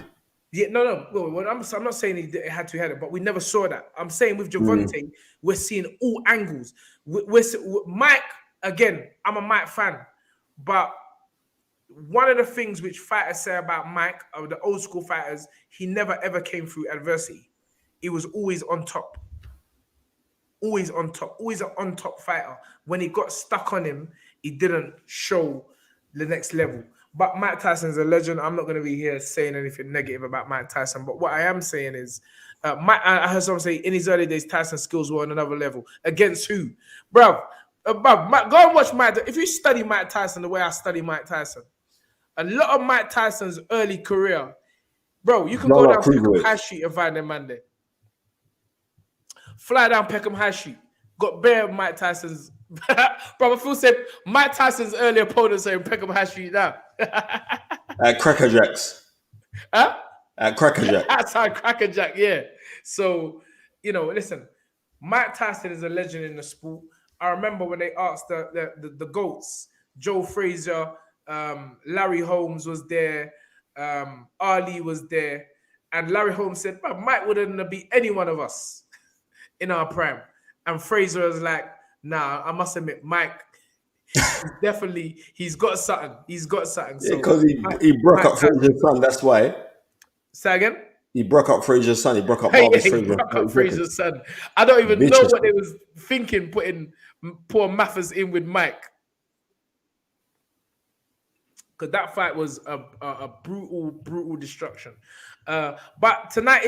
Yeah, no. Well, I'm not saying he had to have it, but we never saw that. I'm saying with Gervonta, we're seeing all angles. We're Mike again. I'm a Mike fan, but one of the things which fighters say about Mike, or the old school fighters, he never ever came through adversity. He was always on top. Always on top. Always an on top fighter. When he got stuck on him, he didn't show the next level. But Mike Tyson's a legend. I'm not going to be here saying anything negative about Mike Tyson. But what I am saying is, I heard someone say in his early days, Tyson's skills were on another level. Against who? Bruv, go and watch Mike. If you study Mike Tyson the way I study Mike Tyson, a lot of Mike Tyson's early career, bro, you can No, go no, down Peckham cruiserweight. High Street and find them man there. Fly down Peckham High Street. Got bare Mike Tyson's. Brother Phil said Mike Tyson's early opponents are in Peckham High Street now. At Cracker Jacks. Huh? At Cracker Jack. Outside Cracker Jack, yeah. So, listen, Mike Tyson is a legend in the sport. I remember when they asked the GOATs, Joe Frazier, Larry Holmes was there, Ali was there, and Larry Holmes said, Mike wouldn't be any one of us in our prime. And Frazier was like, nah, I must admit, Mike, he's got something. He's got something. Yeah, because he broke up Frazier's son, that's why. Say again? He broke up Frazier's son. He broke up He Marvis Frazier. broke up Frazier's son. I don't even know what they was thinking putting poor Mathers in with Mike. Because that fight was a brutal destruction. But tonight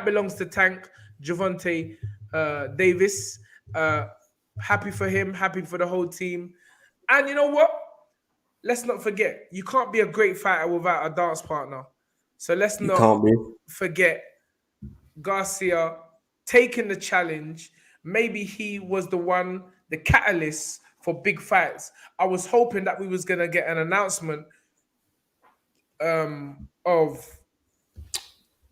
belongs to Tank Javonte Davis. Happy for him, happy for the whole team. And you know what? Let's not forget, you can't be a great fighter without a dance partner. So let's not forget Garcia taking the challenge. Maybe he was the catalyst for big fights. I was hoping that we was going to get an announcement of...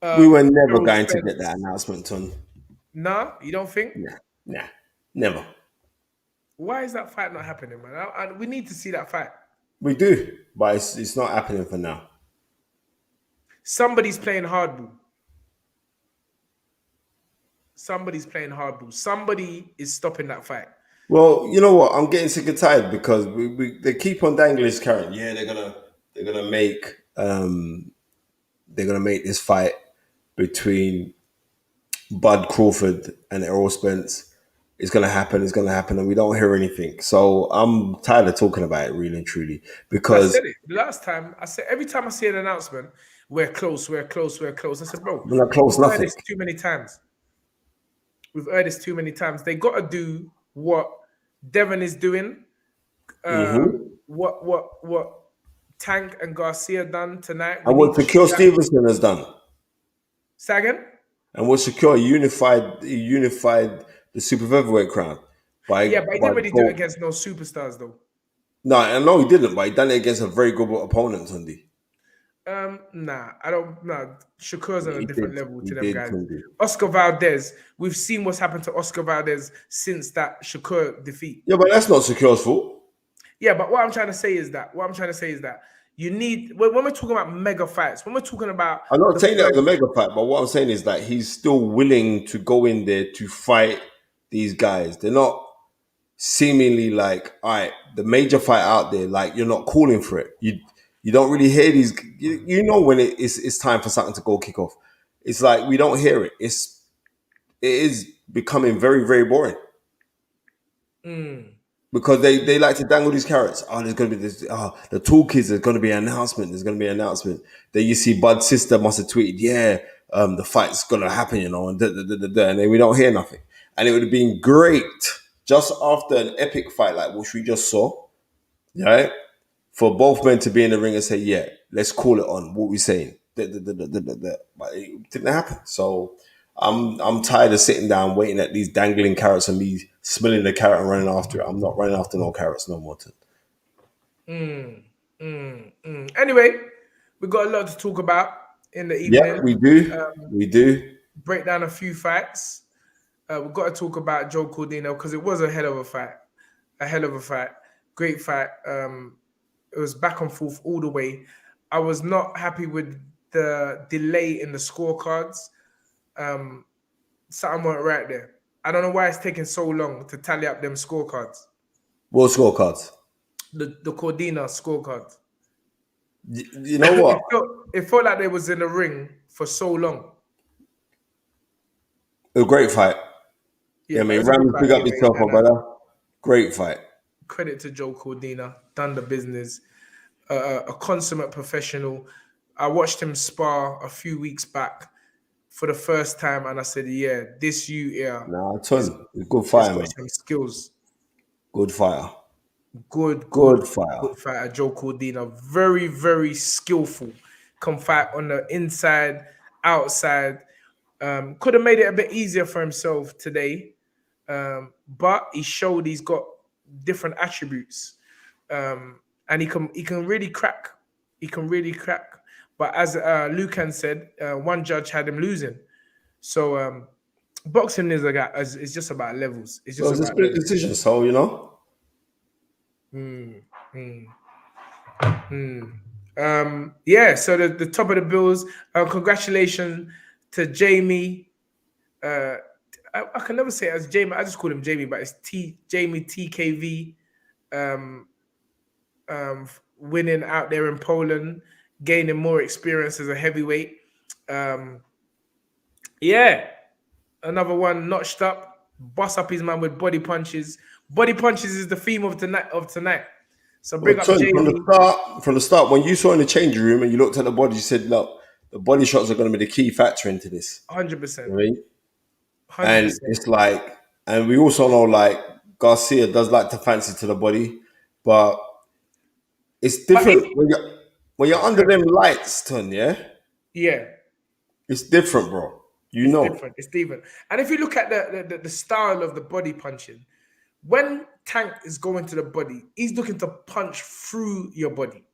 we were never going to get that announcement, Ton. Nah, you don't think? Nah, never. Why is that fight not happening, man? We need to see that fight. We do, but it's not happening for now. Somebody's playing hardball. Somebody is stopping that fight. Well, you know what? I'm getting sick and tired because they keep on dangling this carrot. Yeah, they're gonna make this fight between Bud Crawford and Errol Spence. It's gonna happen, and we don't hear anything. So I'm tired of talking about it, really and truly. Because I said it last time. I said every time I see an announcement, we're close. I said, bro, we're not close. We've Nothing. heard this too many times. They got to do what Devon is doing. What Tank and Garcia done tonight, and what Shakur Stevenson has done. Say again? And what Shakur unified the super featherweight crown. But he didn't really do it against no superstars, though. No, I know he didn't, but he done it against a very good opponent, Sunday. Nah, I don't. Nah, Shakur's on a different level to them guys. Oscar Valdez, we've seen what's happened to Oscar Valdez since that Shakur defeat. Yeah, but that's not Shakur's fault. Yeah, but what I'm trying to say is that you need, when we're talking about mega fights, when we're talking about... I'm not saying that was a mega fight, but what I'm saying is that he's still willing to go in there to fight these guys. They're not seemingly like, all right, the major fight out there, like you're not calling for it. You don't really hear these, you know when it's time for something to go kick off. It's like we don't hear it. It is becoming very, very boring. Because they like to dangle these carrots. Oh, there's going to be this. Oh, the Tall Kids, there's going to be an announcement. Then you see Bud's sister must have tweeted, yeah, the fight's going to happen, and then we don't hear nothing. And it would have been great just after an epic fight like which we just saw, right? For both men to be in the ring and say, yeah, let's call it on what we're saying. But it didn't happen. So I'm tired of sitting down waiting at these dangling carrots and me smelling the carrot and running after it. I'm not running after no carrots no more. Anyway, we got a lot to talk about in the evening. Yeah, we do. We do. Break down a few facts. We've got to talk about Joe Cordina because it was a hell of a fight. Great fight. It was back and forth all the way. I was not happy with the delay in the scorecards. Something went right there. I don't know why it's taking so long to tally up them scorecards. What scorecards? The Cordina scorecards. You know what? It felt like they was in the ring for so long. A great fight. Yeah, man. Ram, pick up yourself, my brother. Great fight. Credit to Joe Cordina. Done the business. a consummate professional. I watched him spar a few weeks back for the first time, and I said, "Yeah, this you here Nah, is ton. Good has fire, got man. some skills. Good fire. Good, good, Good fire. good fighter, Joe Cordina. Very, very skillful. Can fight on the inside, outside. Could have made it a bit easier for himself today, but he showed he's got different attributes, and he can really crack. He can really crack. But as Lucan said, one judge had him losing. So boxing is just about levels. It's Well, just it's a about split levels. decision, so you know. Mm, mm, mm. Yeah, so the top of the bills. Congratulations to Jamie. I can never say it as Jamie. I just call him Jamie, but it's Jamie TKV. Um, Winning out there in Poland, gaining more experience as a heavyweight. Um, yeah, another one notched up, bust up his man with body punches. Body punches is the theme of tonight. So Well, bring up son, Jamie. from the start, when you saw in the changing room and you looked at the body, you said, "Look, the body shots are going to be the key factor into this." Hundred You percent, know what I mean? hundred And percent. it's like, and we also know like Garcia does like to fancy to the body, but it's But if different when you're under them lights, ton. Yeah, yeah, it's different, bro. You it's know. different. It's different. And if you look at the style of the body punching, when Tank is going to the body, he's looking to punch through your body.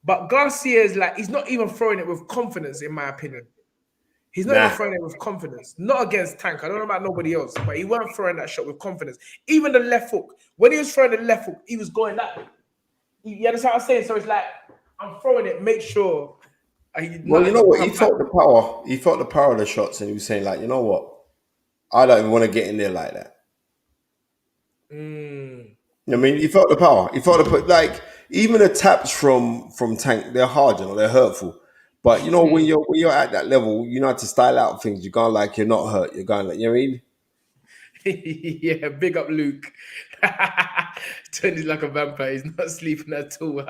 But Garcia is like, he's not even throwing it with confidence, in my opinion. He's not even Nah. throwing it with confidence. Not against Tank. I don't know about nobody else, but he weren't throwing that shot with confidence. Even the left hook. When he was throwing the left hook, he was going that way. You understand what I'm saying? So it's like, I'm throwing it, make sure Well, you nothing know don't what? He come back. felt the power. He felt the power of the shots, and he was saying, like, you know what? I don't even want to get in there like that. Mm. You know what I mean, he felt the power. He felt the like even the taps from Tank. They're hard, you know, they're hurtful. But you know when you're at that level, you know how to style out things. You're going like you're not hurt. You're going like you know what I mean. Yeah, big up Luke. Tony's like a vampire. He's not sleeping at all.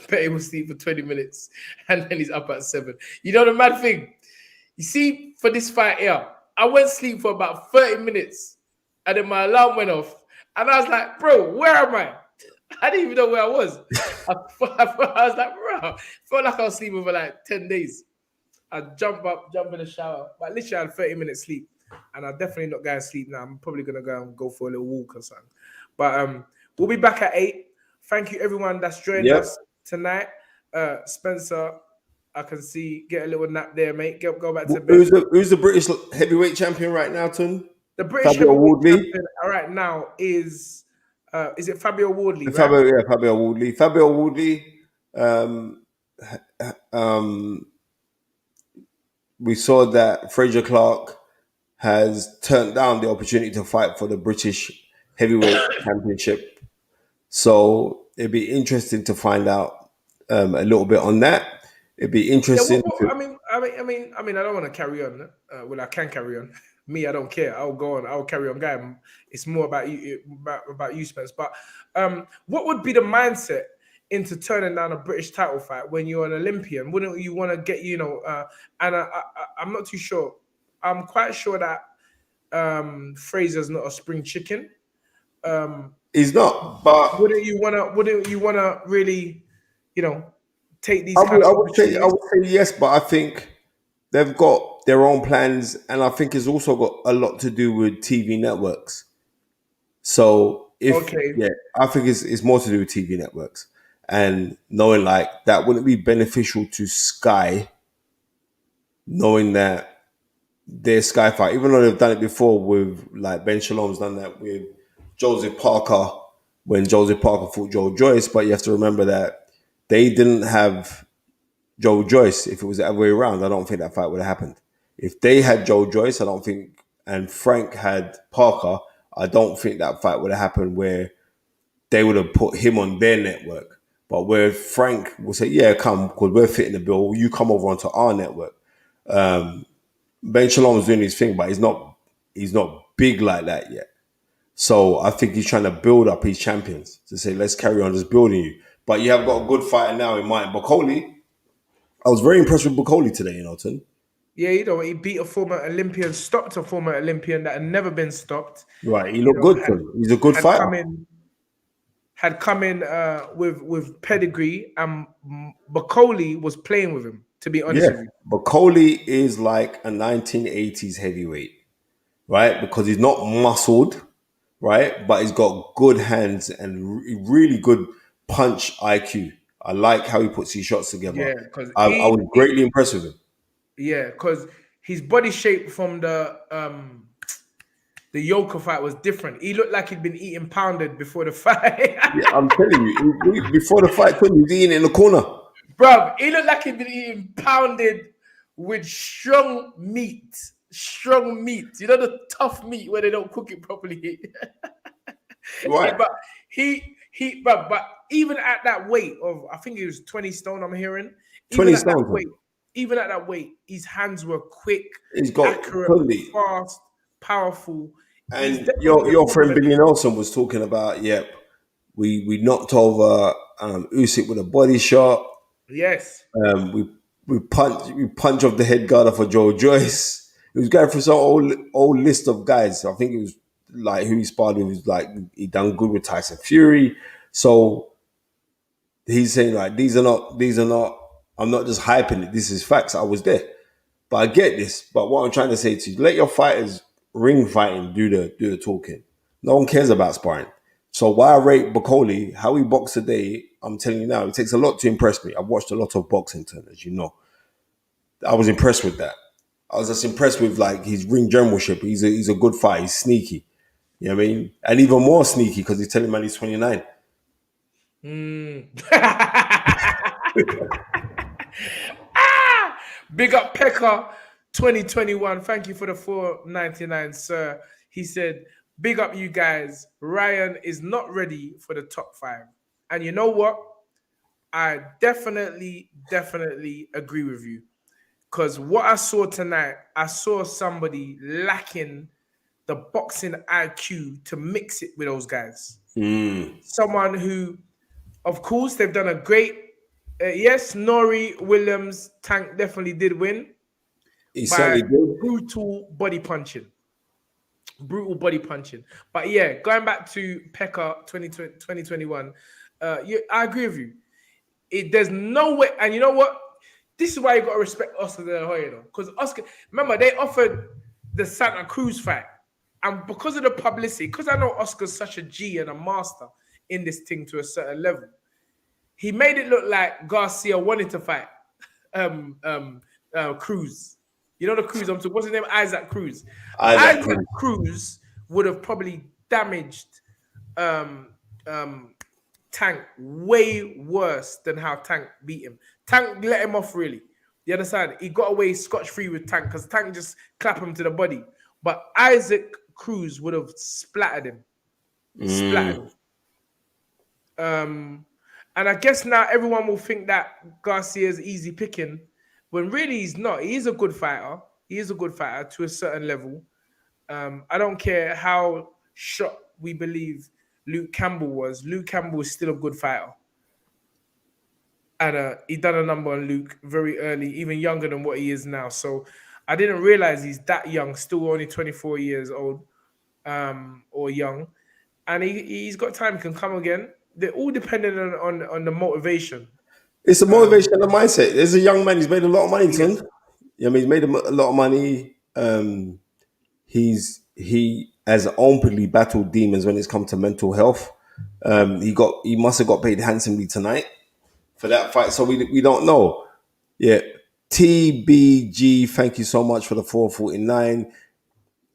Bet he will sleep for 20 minutes and then he's up at 7. You know the mad thing? You see, for this fight here, I went sleep for about 30 minutes and then my alarm went off. And I was like, bro, where am I? I didn't even know where I was. I was like, bro, I felt like I was sleeping for like 10 days. I jump up, jump in the shower, but literally I had 30 minutes sleep. And I'm definitely not going to sleep now. I'm probably going to go and go for a little walk or something. But we'll be back at 8. Thank you, everyone that's joined Yep. us tonight. Spencer, I can see, get a little nap there, mate. Go back to bed. Who's the British heavyweight champion right now, Ton? The British Fabio heavyweight Wardley. champion right now is it Fabio Wardley, right? Fabio Wardley. Fabio Wardley. Um, um, we saw that Fraser Clark has turned down the opportunity to fight for the British heavyweight championship. So it'd be interesting to find out a little bit on that. It'd be Yeah, interesting to. I mean, I don't want to carry on. Well, I can carry on. Me, I don't care. I'll go on. I'll carry on, guy. It's more about you, about you, Spence. But what would be the mindset into turning down a British title fight when you're an Olympian? Wouldn't you want to get, And I'm not too sure. I'm quite sure that Fraser's not a spring chicken. He's not, but Wouldn't you wanna really, take these kind of I opportunities? would say yes, but I think they've got their own plans, and I think it's also got a lot to do with TV networks. So if Okay. yeah, I think it's more to do with TV networks and knowing like that wouldn't be beneficial to Sky, knowing that their Sky fight, even though they've done it before with like Ben Shalom's done that with Joseph Parker when Joseph Parker fought Joe Joyce, but you have to remember that they didn't have Joe Joyce. If it was the other way around, I don't think that fight would have happened. If they had Joe Joyce, I don't think, and Frank had Parker, I don't think that fight would have happened where they would have put him on their network. But where Frank will say, yeah, come, because we're fitting the bill, you come over onto our network. Ben Shalom's doing his thing, but he's not big like that yet. So I think he's trying to build up his champions to say, let's carry on just building you. but you have got a good fighter now in mind. Bacoli, I was very impressed with Bacoli today, Ton. Yeah, he beat a former Olympian, stopped a former Olympian that had never been stopped. Right, he looked good, Had Ton. He's a good had fighter. come in with pedigree, and Bacoli was playing with him. To be honest Yeah, with you, Bacoli is like a 1980s heavyweight, right? Because he's not muscled, right? But he's got good hands and really good punch IQ. I like how he puts his shots together. yeah, because I was greatly impressed with him. his body shape from the Yoka fight was different. He looked like he'd been eating pounded before the fight. Yeah, I'm telling you, before the fight, he was eating in the corner. Bruv, he looked like he'd been eating pounded with strong meat. Strong meat. You know the tough meat where they don't cook it properly. Right. but but even at that weight of, I think he was 20 stone, I'm hearing. 20 Even at that stones. weight, his hands were quick, He's got accurate, totally. fast, powerful. He's And definitely a your friend formidable. Billy Nelson was talking about, yep, we knocked over Usyk with a body shot. Yes. We punch off the head guard for Joe Joyce. He was going through some old list of guys. I think it was like who he sparred with. Was like he done good with Tyson Fury. So he's saying like these are not. I'm not just hyping it. This is facts. I was there, but I get this. But what I'm trying to say to you, let your fighters ring fighting do the talking. No one cares about sparring. So why I rate Bacoli, how he boxed today, I'm telling you now, it takes a lot to impress me. I've watched a lot of boxing, as you know. I was impressed with that. I was just impressed with like his ring generalship. He's a good fighter. He's sneaky. You know what I mean? And even more sneaky because he's telling man he's 29. Big up Pekka 2021. Thank you for the 4.99, sir. He said, big up you guys. Ryan is not ready for the top 5. And you know what? I definitely agree with you. Because what I saw tonight, I saw somebody lacking the boxing IQ to mix it with those guys. Someone who, of course, they've done a great. Yes, Nori Williams Tank definitely did win He by certainly did. brutal body punching. But yeah, going back to Pekka 2021, I agree with you. There's no way, and you know what? This is why you got to respect Oscar De La Hoya, though. Because Oscar, remember, they offered the Santa Cruz fight. And because of the publicity, because I know Oscar's such a G and a master in this thing to a certain level, he made it look like Garcia wanted to fight Cruz. You know the Cruz I'm talking. What's his name? Isaac Cruz. Isaac Isaac Cruz. Cruz would have probably damaged um, um, Tank way worse than how Tank beat him. Tank let him off really. You understand? He got away scotch-free with Tank because Tank just clapped him to the body. But Isaac Cruz would have splattered him. And I guess now everyone will think that Garcia's easy picking, when really he's not. He is a good fighter. He is a good fighter to a certain level. I don't care how shot we believe Luke Campbell was. Luke Campbell is still a good fighter. And he done a number on Luke very early, even younger than what he is now. So I didn't realize he's that young, still only 24 years old or young. And he's got time, he can come again. They're all dependent on the motivation. It's the motivation and the mindset. There's a young man. He's made a lot of money, son. Yes. Yeah, I mean, he's made a lot of money. He has openly battled demons when it's come to mental health. He must have got paid handsomely tonight for that fight. So we don't know. Yeah. TBG, thank you so much for the 449.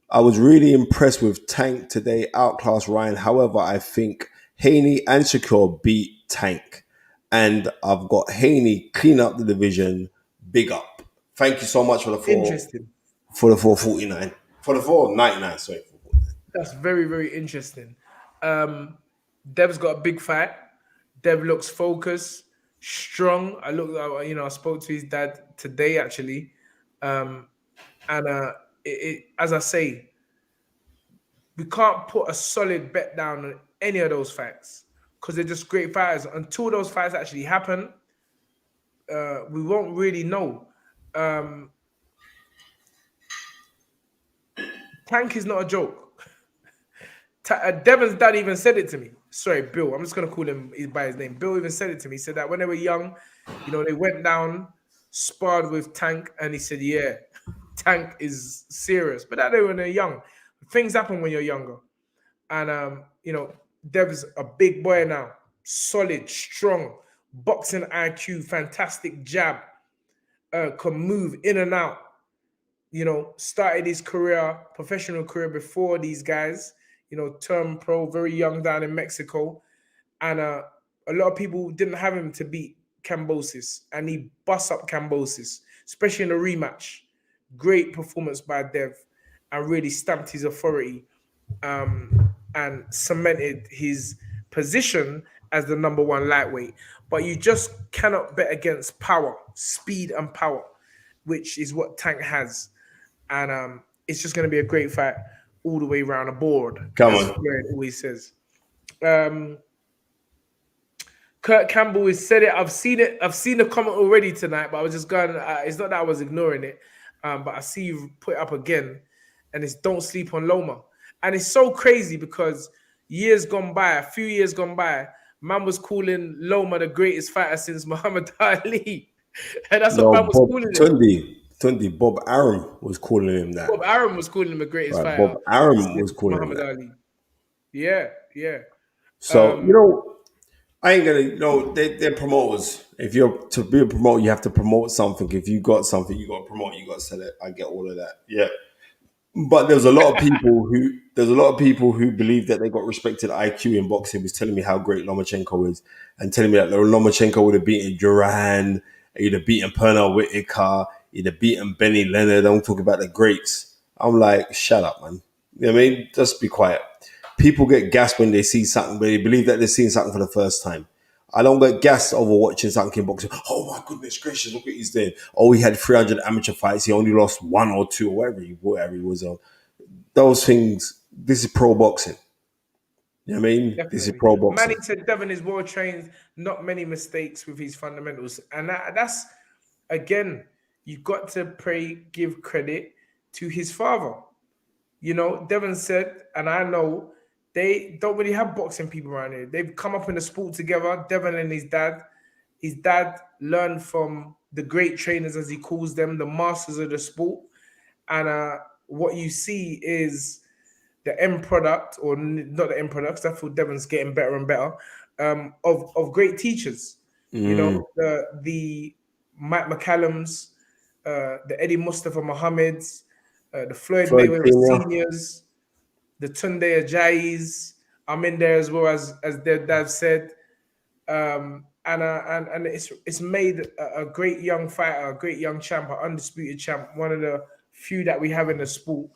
I was really impressed with Tank today, outclassed Ryan. However, I think Haney and Shakur beat Tank. And I've got Haney clean up the division. Big up. Thank you so much for the Interesting. 449. For the 499, sorry. That's very interesting. Dev's got a big fight. Dev looks focused, strong. I spoke to his dad today actually, and as I say, we can't put a solid bet down on any of those fights because they're just great fighters. Until those fights actually happen, we won't really know. Tank is not a joke. Devon's dad even said it to me. Sorry, Bill. I'm just gonna call him by his name. Bill even said it to me. He said that when they were young, they went down, sparred with Tank, and he said, "Yeah, Tank is serious." But that they when they're young, things happen when you're younger. And Dev's a big boy now, solid, strong, boxing IQ, fantastic jab, can move in and out. Started his professional career before these guys. Turned pro very young down in Mexico, and a lot of people didn't have him to beat Kambosos, and he bust up Kambosos, especially in the rematch. Great performance by Dev, and really stamped his authority, and cemented his position as the number one lightweight. But you just cannot bet against power, speed, and power, which is what Tank has. And it's just going to be a great fight all the way around the board. Come as on. Fred always says. Kurt Campbell has said it. I've seen the comment already tonight, but I was just going. It's not that I was ignoring it, but I see you put it up again, and it's don't sleep on Loma. And it's so crazy because a few years gone by, man was calling Loma the greatest fighter since Muhammad Ali. And that's what man was calling him. Tundi, Bob Arum was calling him that. Bob Arum was calling him the greatest fighter. Bob Arum was calling Muhammad him that. Ali. Yeah. So, I ain't gonna, they're promoters. If you're to be a promoter, you have to promote something. If you got something, you got to promote, you got to sell it. I get all of that. Yeah. But there's a lot of people who believe that they got respected IQ in boxing. Was telling me how great Lomachenko is, and telling me that Lomachenko would have beaten Duran, he'd have beaten Pernell Whitaker, he'd have beaten Benny Leonard. I'm talking about the greats. I'm like, shut up, man. You know what I mean? Just be quiet. People get gassed when they see something, but they believe that they're seeing something for the first time. I don't get gassed over watching something in boxing. Oh my goodness gracious, look what he's doing. Oh, he had 300 amateur fights. He only lost 1 or 2 or whatever he was on. Those things, this is pro boxing. You know what I mean? Definitely. This is pro boxing. Manny said Devon is well trained, not many mistakes with his fundamentals. And that's, again, you've got to give credit to his father. Devon said, and I know, they don't really have boxing people around here. They've come up in the sport together, Devon and his dad. His dad learned from the great trainers, as he calls them, the masters of the sport. And what you see is the end product, or not the end product, I feel Devon's getting better and better, of great teachers. The Mike McCallums, the Eddie Mustafa Muhammad's, the Floyd Mayweather Seniors, the Tunde Ajayis. I'm in there as well, as their dad said. And it's made a great young fighter, a great young champ, an undisputed champ, one of the few that we have in the sport.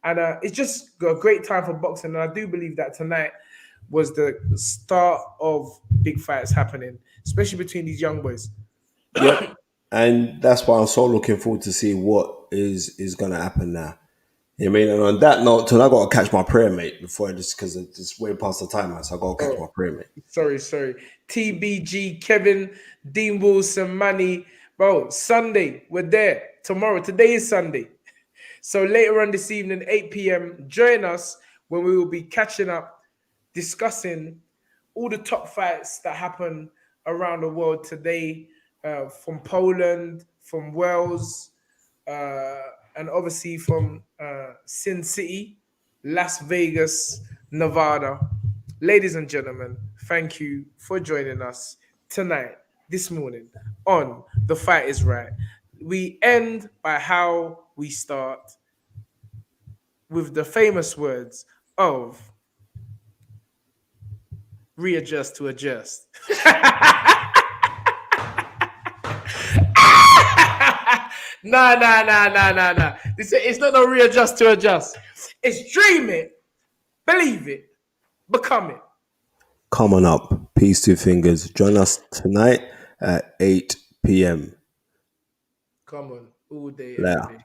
And it's just a great time for boxing. And I do believe that tonight was the start of big fights happening, especially between these young boys. Yeah. And that's why I'm so looking forward to see what is going to happen now. You know what I mean? And on that note, I got to catch my prayer, mate, before because it's just way past the time, man. So I got to catch my prayer, mate. Sorry. TBG, Kevin, Dean Wilson, Manny. Bro, Sunday, we're there. Tomorrow, today is Sunday. So later on this evening, 8 p.m., join us when we will be catching up, discussing all the top fights that happen around the world today, from Poland, from Wales, and obviously from Sin City, Las Vegas, Nevada. Ladies and gentlemen, thank you for joining us tonight, this morning, on The Fight Is Right. We end by how we start, with the famous words of readjust to adjust. Nah. It's not no readjust to adjust. It's dream it, believe it, become it. Come on up. Peace, 2 fingers. Join us tonight at 8 p.m. Come on, all day, Later. every day.